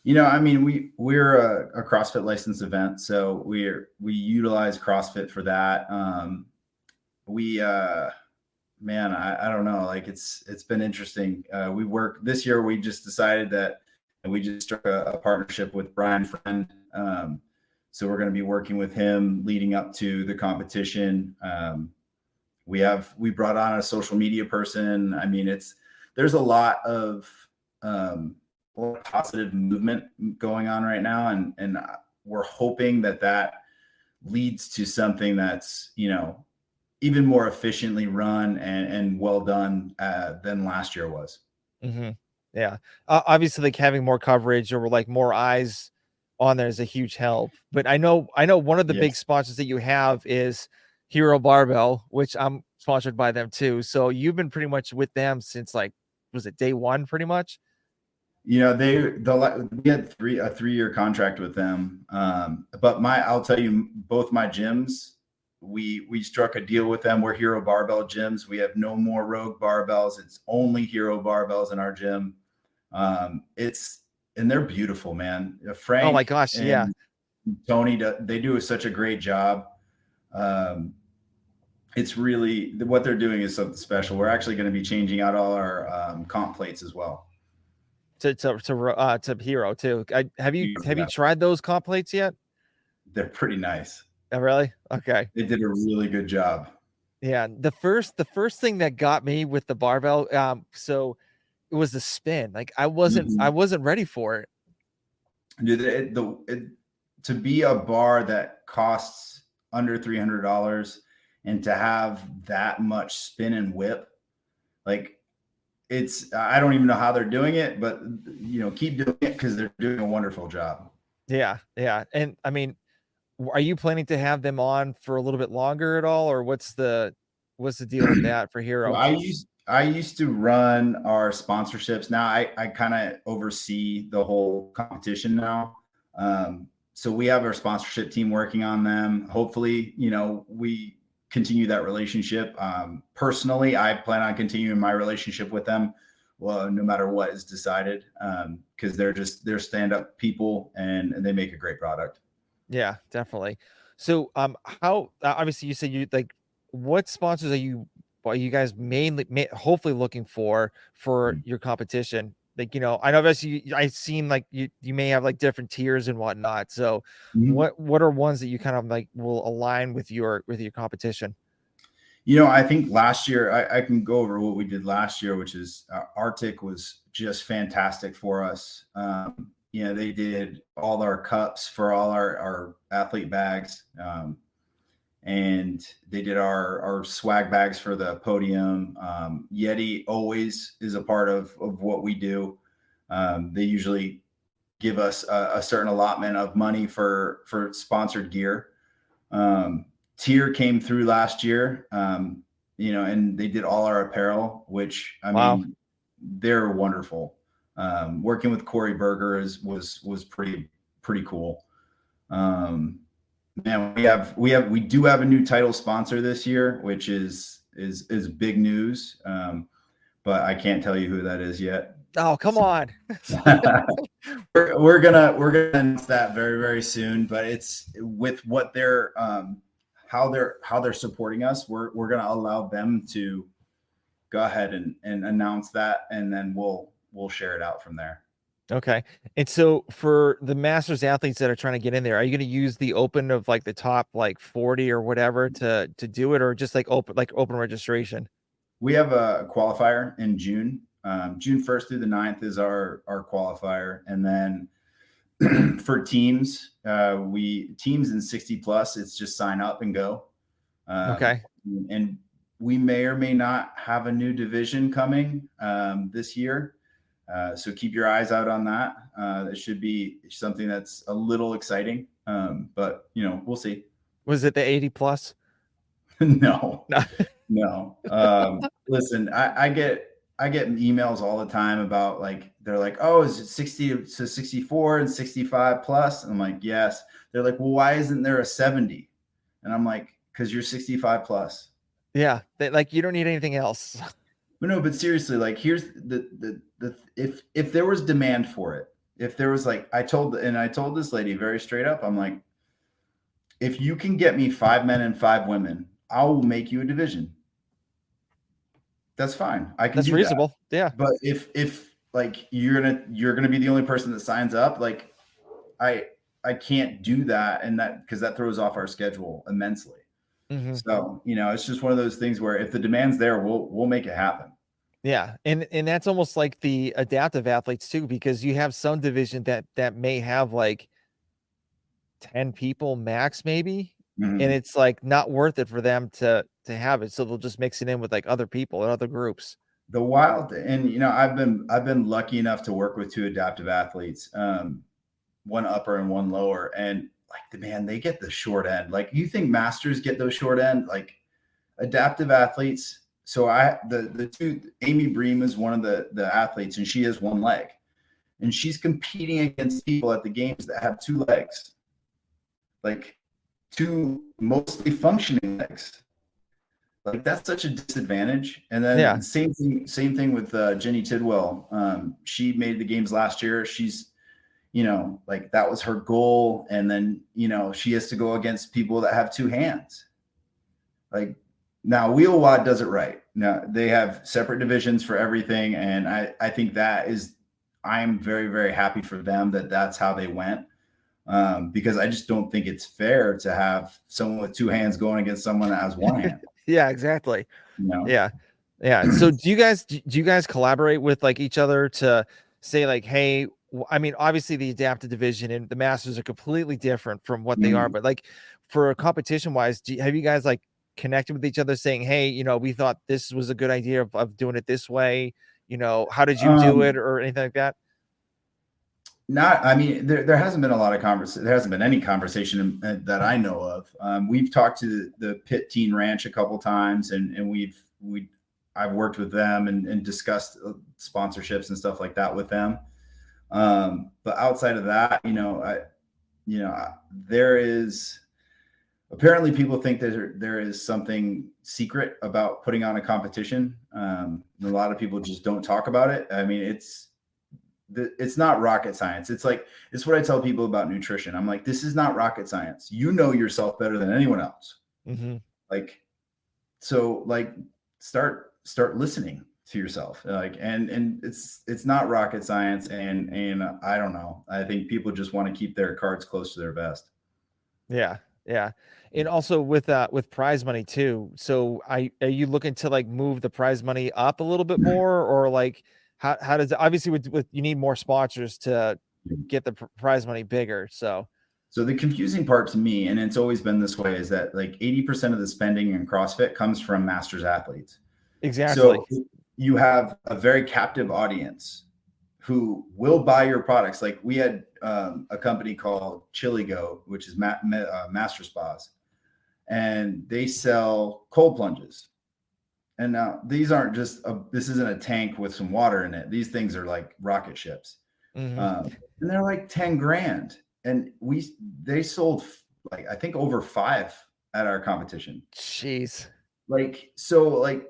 I mean, we're a CrossFit licensed event, so we utilize CrossFit for that. Man, I don't know, like, it's been interesting. This year, we just decided that we just struck a partnership with Brian Friend. So we're going to be working with him leading up to the competition. We brought on a social media person. I mean, there's a lot of positive movement going on right now, and we're hoping that leads to something that's even more efficiently run and well done than last year was. Yeah. Obviously, like, having more coverage or like more eyes on there is a huge help. But I know one of the big sponsors that you have is Hero Barbell, which I'm sponsored by them too. So you've been pretty much with them since, like, was it day one, pretty much? We had a 3-year contract with them. But I'll tell you, both my gyms, we struck a deal with them. We're Hero Barbell gyms. We have no more Rogue barbells. It's only Hero barbells in our gym. And they're beautiful, man. Frank, oh my gosh, yeah. Tony, they do such a great job. It's really, what they're doing is something special. We're actually going to be changing out all our comp plates as well. To Hero too. Have you tried those comp plates yet? They're pretty nice. Oh, really? Okay. They did a really good job. Yeah. The first thing that got me with the barbell, so it was the spin. Like, I wasn't ready for it. Dude, to be a bar that costs under $300 and to have that much spin and whip, like I don't even know how they're doing it, but keep doing it because they're doing a wonderful job. Yeah. Yeah. And I mean, are you planning to have them on for a little bit longer at all? Or what's the deal with that for So Hero? I used to run our sponsorships. Now I kind of oversee the whole competition now. So we have our sponsorship team working on them. Hopefully, we continue that relationship. Personally, I plan on continuing my relationship with them, well, no matter what is decided, because they're stand-up people and they make a great product. Yeah, definitely. So, how obviously you said you like, what sponsors are you guys hopefully looking for your competition? Like, I know obviously I've seen like you may have like different tiers and whatnot. So, Mm-hmm. what are ones that you kind of like will align with your competition? I think last year I can go over what we did last year, which is Arctic was just fantastic for us. They did all our cups for all our athlete bags. And they did our swag bags for the podium. Yeti always is a part of what we do. They usually give us a certain allotment of money for sponsored gear. Tier came through last year, and they did all our apparel, which I mean, they're wonderful. Working with Corey Berger was pretty cool. Man, we do have a new title sponsor this year, which is big news. But I can't tell you who that is yet. Oh, come on. we're gonna announce that very, very soon, but it's with what they're how they're supporting us. We're gonna allow them to go ahead and announce that, and then we'll share it out from there. Okay. And so for the Masters athletes that are trying to get in there, are you going to use the open of like the top like 40 or whatever to do it, or just like open registration? We have a qualifier in June. June 1st through the 9th is our qualifier. And then for teams, teams in 60 plus, it's just sign up and go. Okay. And we may or may not have a new division coming this year. So keep your eyes out on that. It should be something that's a little exciting, but we'll see. Was it the 80 plus? No. Listen, I get emails all the time about like, they're like, oh, is it 60 to 64 and 65 plus? And I'm like, yes. They're like, well, why isn't there a 70? And I'm like, because you're 65 plus. Yeah. Like, you don't need anything else. No, but seriously, like, here's the if there was demand for it, if there was like, I told this lady very straight up, I'm like, if you can get me 5 men and 5 women, I will make you a division. That's fine. I can That's do reasonable. that. Yeah. But if like you're gonna be the only person that signs up, like I can't do that, and that because that throws off our schedule immensely. Mm-hmm. So it's just one of those things where if the demand's there, we'll make it happen. Yeah, and that's almost like the adaptive athletes too, because you have some division that may have like 10 people max, maybe, and it's like not worth it for them to have it, so they'll just mix it in with like other people and other groups. The wild, and I've been lucky enough to work with 2 adaptive athletes, one upper and one lower, and like man, they get the short end. Like, you think masters get those short end? Like, adaptive athletes. So the 2, Amy Bream is one of the athletes, and she has 1 leg, and she's competing against people at the games that have 2 legs, like 2 mostly functioning legs. Like, that's such a disadvantage. And then same thing with Jenny Tidwell. She made the games last year. She's, like, that was her goal. And then, she has to go against people that have 2 hands. Like, now Wheelwad does it right. Now they have separate divisions for everything. And I think I'm very, very happy for them that's how they went. Because I just don't think it's fair to have someone with 2 hands going against someone that has 1 hand. Yeah, exactly. Yeah. So do you guys collaborate with like each other to say like, hey, I mean, obviously the adaptive division and the masters are completely different from what they are, Mhm. but like for competition wise, have you guys like connected with each other saying, hey, we thought this was a good idea of doing it this way? How did you do it Um, or anything like that? Not, I mean, there hasn't been a lot of conversation. There hasn't been any conversation that I know of. We've talked to the Pit Teen Ranch a couple times, and I've worked with them and discussed sponsorships and stuff like that with them. But outside of that, there is apparently people think that there is something secret about putting on a competition. A lot of people just don't talk about it. I mean, it's not rocket science. It's what I tell people about nutrition. I'm like, this is not rocket science. You know yourself better than anyone else. Mm-hmm. Like, so like start listening to yourself. Like, and it's not rocket science. And I don't know. I think people just want to keep their cards close to their vest. Yeah, yeah. And also with prize money too. So are you looking to like move the prize money up a little bit more, or like how does it, obviously with you need more sponsors to get the prize money bigger. So the confusing part to me, and it's always been this way, is that like 80% of the spending in CrossFit comes from masters athletes. Exactly. So you have a very captive audience who will buy your products. Like we had a company called Chili Go, which is Master Spas, and they sell cold plunges. And now these aren't just this isn't a tank with some water in it. These things are like rocket ships, Mm-hmm. and they're like 10 grand. And they sold like I think over 5 at our competition. Jeez. Like so, like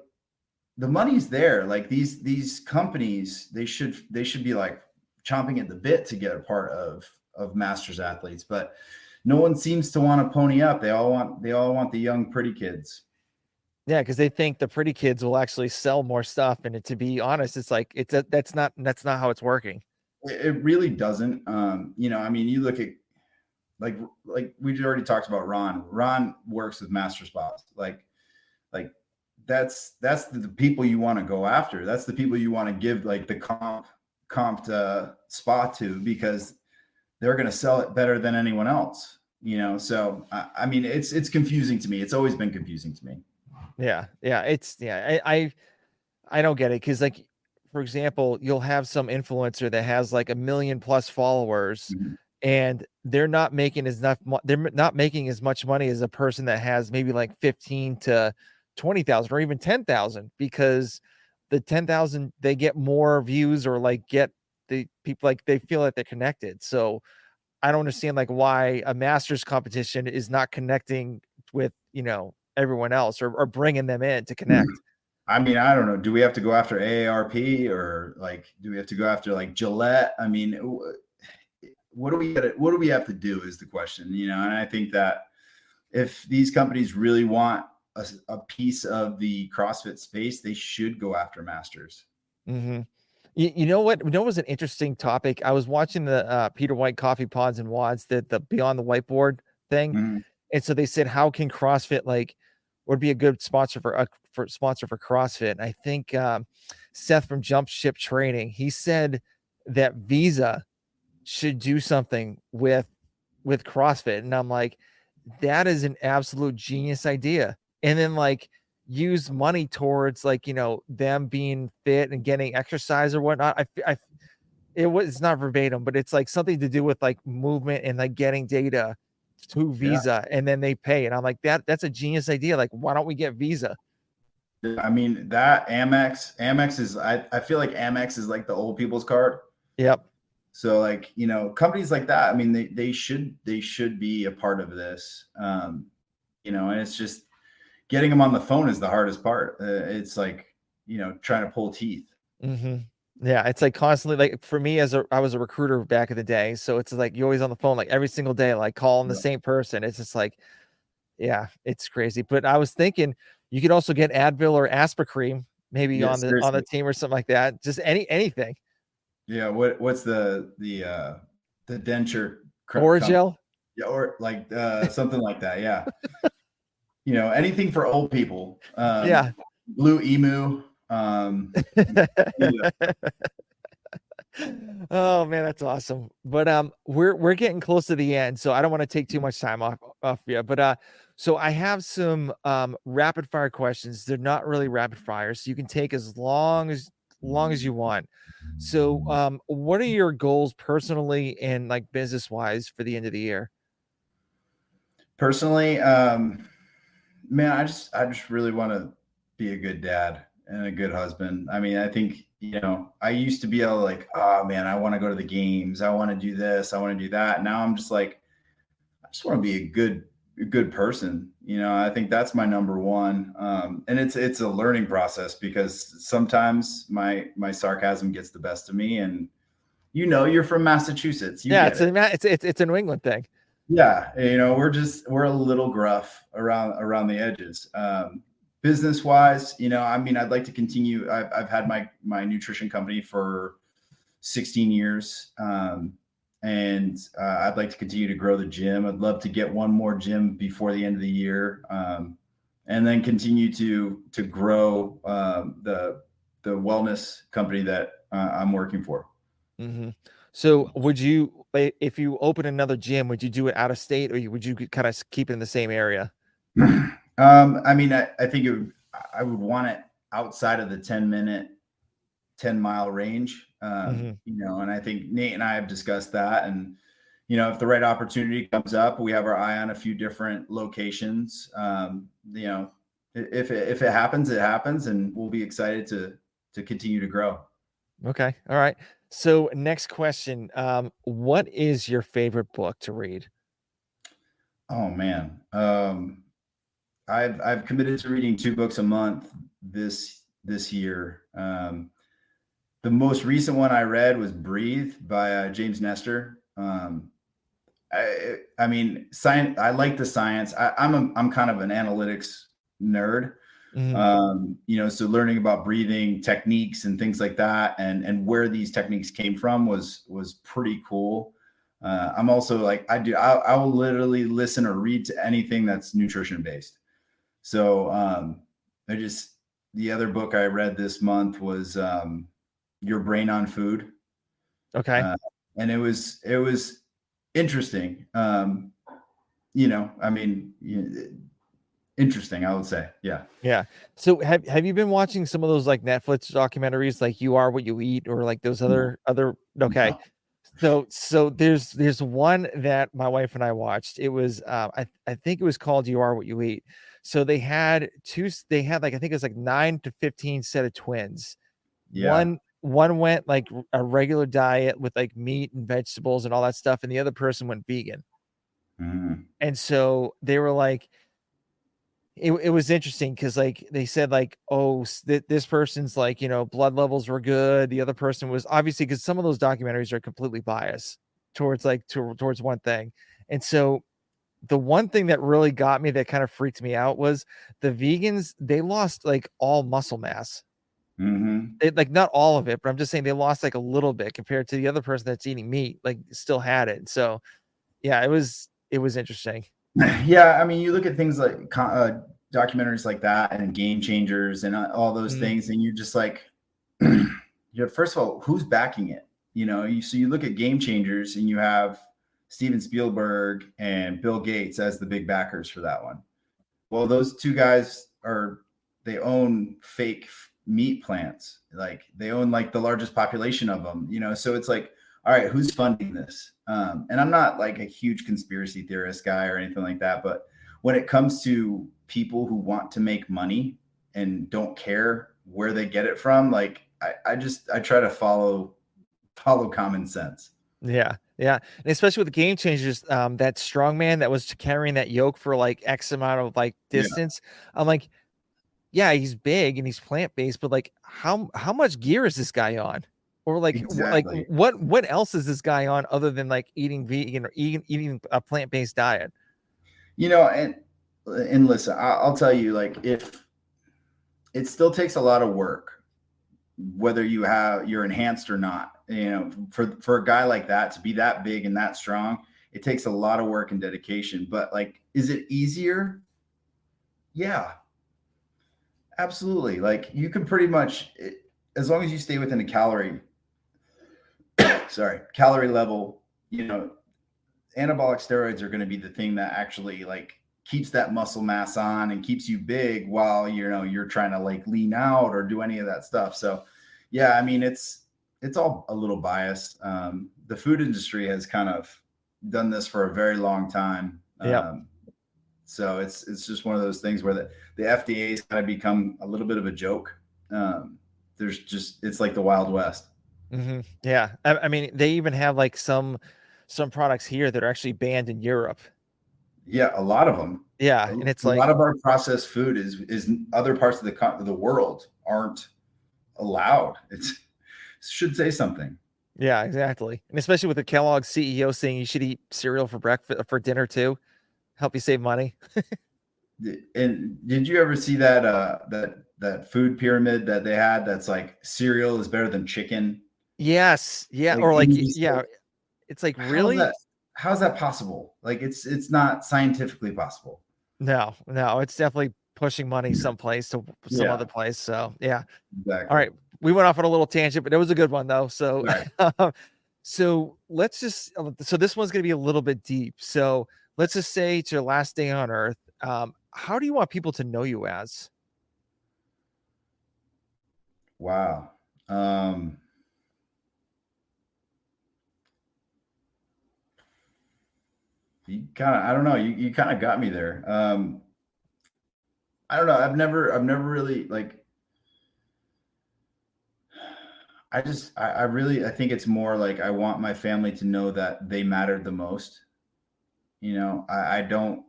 the money's there. Like these companies, they should be like chomping at the bit to get a part of masters athletes, but no one seems to want to pony up. They all want the young pretty kids. Yeah, because they think the pretty kids will actually sell more stuff, and to be honest, it's like that's not how it's working. It really doesn't. I mean, you look at like we already talked about Ron. Ron works with master spas. Like that's the people you want to go after. That's the people you want to give like the comped spa to, because they're going to sell it better than anyone else. So I mean, it's confusing to me. It's always been confusing to me. Yeah, yeah, I don't get it because like for example, you'll have some influencer that has like 1 million plus followers, Mhm. and they're not making they're not making as much money as a person that has maybe like 15 to 20,000 or even 10,000, because the 10,000 they get more views or like get the people like they feel like they're connected. So I don't understand like why a masters competition is not connecting with, everyone else or bringing them in to connect. I mean, I don't know. Do we have to go after AARP, or like, do we have to go after like Gillette? I mean, what do we have to do is the question, and I think that if these companies really want a piece of the CrossFit space, they should go after masters. Mm-hmm. You know what? Was an interesting topic. I was watching the Peter White Coffee Pods and Wads, the Beyond the Whiteboard thing, Mhm. and so they said, how can CrossFit like would be a good sponsor for CrossFit? And I think Seth from Jump Ship Training, he said that Visa should do something with CrossFit, and I'm like, that is an absolute genius idea. And then like use money towards like them being fit and getting exercise or whatnot. It's not verbatim, but it's like something to do with like movement and like getting data to Yeah. Visa, and then they pay. And I'm like, that's a genius idea. Like, why don't we get Visa? I mean, that Amex is, I feel like Amex is like the old people's card. Yep. So like, companies like that, I mean, they should be a part of this. And it's just getting them on the phone is the hardest part. It's like, trying to pull teeth. Mm-hmm. Yeah, it's like constantly like for me I was a recruiter back in the day, so it's like you're always on the phone like every single day, like calling the Yeah. same person. It's just like, yeah, it's crazy. But I was thinking you could also get Advil or Aspercream maybe Yeah, on the seriously. team or something like that. Just anything. Yeah. What's the denture company? Oragel. Yeah. Or like, something like that. Yeah. Anything for old people. Yeah. Blue Emu. Yeah. Oh man, that's awesome. But we're getting close to the end, so I don't want to take too much time off you. But so I have some rapid fire questions. They're not really rapid fire, so you can take as long as you want. So what are your goals personally and like business wise for the end of the year? Personally, man, I just really want to be a good dad and a good husband. I mean, I think, I used to be able to like, oh man, I want to go to the games. I want to do this. I want to do that. Now I'm just like, I just want to be a good person. I think that's my number one. And it's a learning process because sometimes my sarcasm gets the best of me. And you're from Massachusetts, you Yeah, get it's a it. it's a New England thing. Yeah, we're a little gruff around the edges. Business wise, I mean, I'd like to continue. I've had my nutrition company for 16 years, and I'd like to continue to grow the gym. I'd love to get one more gym before the end of the year, and then continue to grow the wellness company that I'm working for. Hmm. So would you, if you open another gym, would you do it out of state, or would you kind of keep it in the same area? I mean, I think I would want it outside of the 10-mile range. Hmm. And I think Nate and I have discussed that. And, if the right opportunity comes up, we have our eye on a few different locations. If it happens, it happens, and we'll be excited to continue to grow. Okay. All right. So next question. What is your favorite book to read? Oh man. I've committed to reading 2 books a month this year. The most recent one I read was Breathe by James Nestor. I mean, science. I like the science. I'm kind of an analytics nerd. Hmm. So learning about breathing techniques and things like that, and where these techniques came from was pretty cool. I'm also like I will literally listen or read to anything that's nutrition based. So I just the other book I read this month was Your Brain on Food, Okay. uh, and it was interesting. I mean, interesting. I would say, yeah, Yeah. So have you been watching some of those like Netflix documentaries, like You Are What You Eat, or like those no, other? Okay. no, So there's one that my wife and I watched. It was I think it was called You Are What You Eat. So they had like, I think it was like 9 to 15 set of twins. yeah, One went like a regular diet with like meat and vegetables and all that stuff, and the other person went vegan. mm, And so they were like, it was interesting because like they said like, oh, this person's like, blood levels were good, the other person was, obviously, because some of those documentaries are completely biased towards like towards one thing. And so the one thing that really got me, that kind of freaked me out, was the vegans, they lost like all muscle mass. hmm. They, like, not all of it, but I'm just saying they lost like a little bit compared to the other person that's eating meat, like still had it. So yeah, it was interesting. Yeah. I mean, you look at things like documentaries like that and Game Changers and all those Mm, things, and you're just like, first of all, who's backing it? So you look at Game Changers, and you have Steven Spielberg and Bill Gates as the big backers for that one. Well, those two guys they own fake meat plants. Like they own like the largest population of them, so it's like, all right, who's funding this? And I'm not like a huge conspiracy theorist guy or anything like that, but when it comes to people who want to make money and don't care where they get it from, like I try to follow common sense. yeah, yeah, and especially with the Game Changers, that strongman that was carrying that yoke for like X amount of like Yeah, distance. I'm like, yeah, he's big and he's plant based, but like, how much gear is this guy on? Or like, exactly. what else is this guy on other than like eating vegan or eating a plant based diet? And listen, I'll tell you, like, if it still takes a lot of work, whether you're enhanced or not. For a guy like that to be that big and that strong, it takes a lot of work and dedication. But like, is it easier? Yeah, absolutely. Like you can pretty much, as long as you stay within a calorie calorie level, anabolic steroids are going to be the thing that actually like keeps that muscle mass on and keeps you big while you're trying to like lean out or do any of that stuff. So yeah, I mean, it's all a little biased. The food industry has kind of done this for a very long time. Yep. So it's just one of those things where the FDA has kind of become a little bit of a joke. It's like the Wild West. Yeah. I mean, they even have like some products here that are actually banned in Europe. Yeah, a lot of them. Yeah, and it's A like lot of our processed food is other parts of the world aren't allowed. It should say something. yeah, exactly. And especially with the Kellogg CEO saying you should eat cereal for breakfast for dinner too, help you save money. And did you ever see that food pyramid that they had that's like cereal is better than chicken? Yes. Yeah. Like, Or like, and you just yeah, like, it's like, how's really? that possible? Like it's not scientifically possible. No, it's definitely pushing money someplace to some Yeah, other place. So yeah. All exactly. right. We went off on a little tangent, but it was a good one though. So, Right. so let's just, so this one's going to be a little bit deep. So let's just say it's your last day on earth. How do you want people to know you as? Wow. You kind of, I don't know. You kind of got me there. I don't know. I've never really like, I think it's more like I want my family to know that they mattered the most. I don't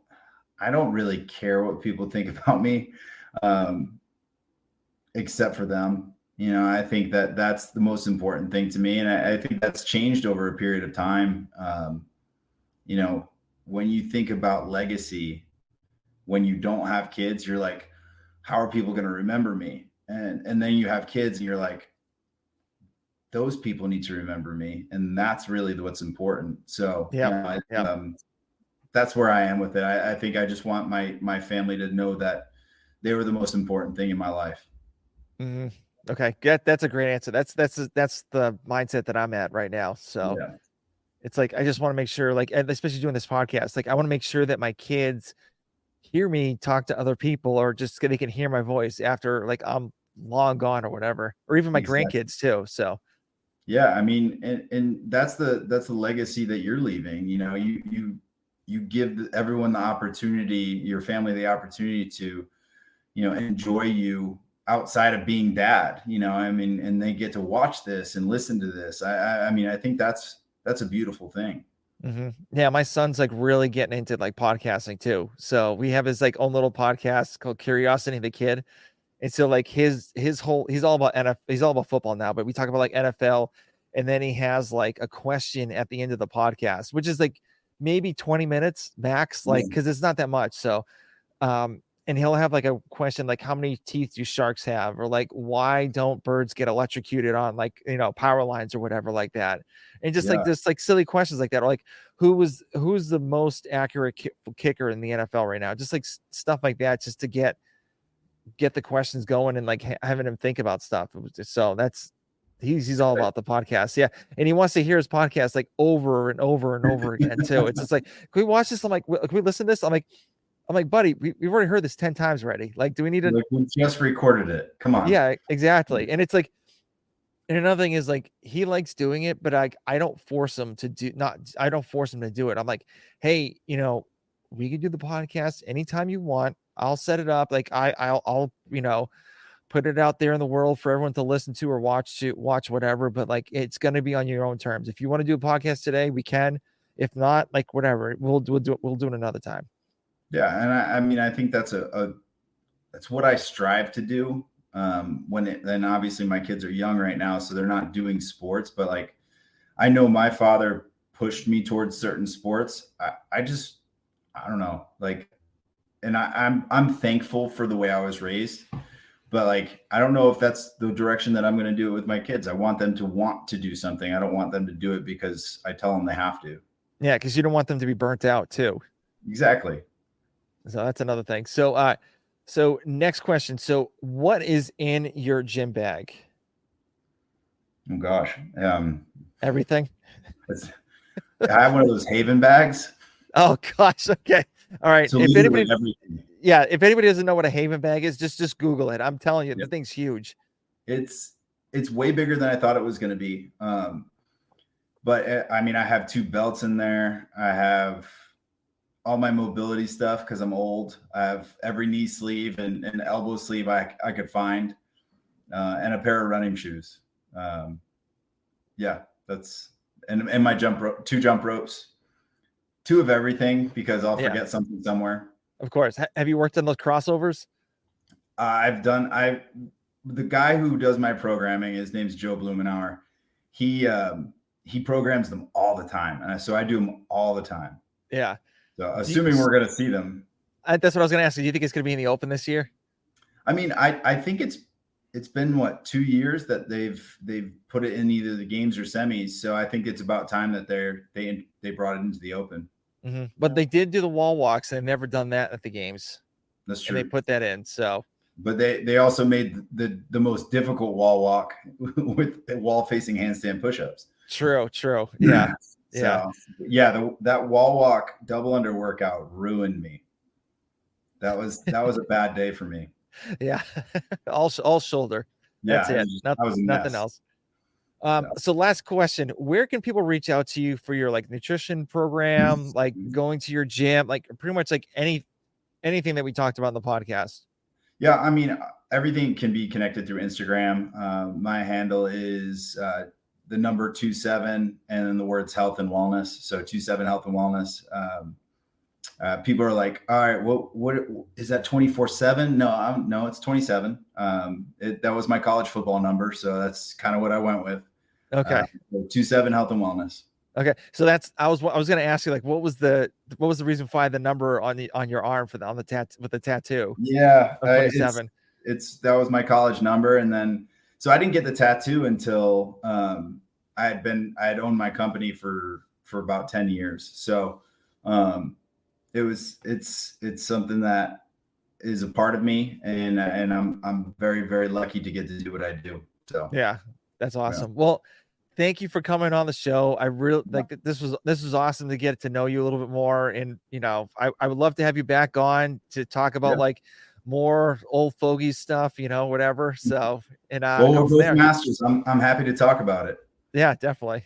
really care what people think about me, um, except for them. I think that that's the most important thing to me. And I think that's changed over a period of time. You know, when you think about legacy, when you don't have kids, you're like, how are people going to remember me? And then you have kids and you're like, those people need to remember me. And that's really what's important. So, Yep. Yep. that's where I am with it. I think I just want my family to know that they were the most important thing in my life. Mm-hmm. Okay. Yeah, that's a great answer. That's the mindset that I'm at right now. So Yeah, it's like I just want to make sure, like, and especially doing this podcast, like I want to make sure that my kids hear me talk to other people, or just they can hear my voice after like I'm long gone or whatever, or even my exactly. grandkids too. So Yeah, I mean, and that's the legacy that you're leaving. You give everyone the opportunity, your family the opportunity to, enjoy you outside of being dad. I mean, and they get to watch this and listen to this. I mean, I think that's a beautiful thing. yeah, my son's like really getting into like podcasting too. So we have his like own little podcast called Curiosity the Kid. And so like his whole he's all about NFL, he's all about football now, but we talk about like NFL, and then he has like a question at the end of the podcast, which is like maybe 20 minutes max, like Yeah, because it's not that much. So and he'll have like a question like how many teeth do sharks have, or like why don't birds get electrocuted on like power lines or whatever like that. And yeah, just like silly questions like that, or like who's the most accurate kicker in the NFL right now, just like stuff like that, just to get the questions going and like having him think about stuff. It was just, so that's he's all about the podcast. Yeah. And he wants to hear his podcast like over and over and over again too. It's just like, can we watch this? I'm like, can we listen to this? I'm like, buddy, we've already heard this 10 times already. Like, do we need to? like we just recorded it. Come on. Yeah, exactly. And it's like, and another thing is like he likes doing it, but I don't force him to do not I don't force him to do it. I'm like, hey, we can do the podcast anytime you want. I'll set it up. Like I'll put it out there in the world for everyone to listen to or watch whatever. But like it's gonna be on your own terms. If you want to do a podcast today, we can. If not, like whatever, we'll do it another time. Yeah, and I mean, I think that's what I strive to do. Then obviously my kids are young right now, so they're not doing sports, but like I know my father pushed me towards certain sports. I don't know, like, and I'm thankful for the way I was raised, but like I don't know if that's the direction that I'm going to do it with my kids. I want them to want to do something. I don't want them to do it because I tell them they have to. Yeah, because you don't want them to be burnt out too. Exactly. So that's another thing. So next question. So what is in your gym bag? Oh gosh. Everything. I have one of those Haven bags. Oh gosh. Okay. All right. So If literally anybody, everything. yeah, if anybody doesn't know what a Haven bag is, just Google it. I'm telling you, the Yep. thing's huge. It's way bigger than I thought it was going to be. But I mean, I have 2 belts in there. I have all my mobility stuff because I'm old. I have every knee sleeve and elbow sleeve I could find, and a pair of running shoes. Yeah, that's and my jump rope, 2 jump ropes, 2 of everything because I'll forget something somewhere. Of course. Have you worked on those crossovers? The guy who does my programming, his name's Joe Blumenauer. He programs them all the time, and so I do them all the time. Yeah. So assuming we're going to see them. That's what I was going to ask you. Do you think it's going to be in the Open this year? I mean, I think it's been what, 2 years that they've put it in either the games or semis. So I think it's about time that they brought it into the Open. Mm-hmm. But they did do the wall walks. They've never done that at the games. That's true. And they put that in. So, but they also made the most difficult wall walk with wall facing handstand push-ups. True. Yeah. So, that wall walk double under workout ruined me. That was a bad day for me. Yeah. all shoulder. That's it. Nothing else. So last question, where can people reach out to you for your like nutrition program, like going to your gym, like pretty much like anything that we talked about in the podcast? Yeah. I mean, everything can be connected through Instagram. My handle is, the number 27 and then the words health and wellness. So 27 health and wellness. People are like, all right, what is that 24/7? No, it's 27. That was my college football number. So that's kind of what I went with. Okay. 27 health and wellness. Okay. So I was going to ask you, like, what was the reason why the number on your arm on the with the tattoo? Yeah. 27. That was my college number. And then, so I didn't get the tattoo until, I had owned my company for about 10 years. So, it's something that is a part of me, and I'm very, very lucky to get to do what I do. So yeah, that's awesome. Yeah. Well, thank you for coming on the show. I really like this was awesome to get to know you a little bit more. And, I would love to have you back on to talk about like more old fogey stuff, whatever. So, and we're both masters. I'm happy to talk about it. Yeah, definitely.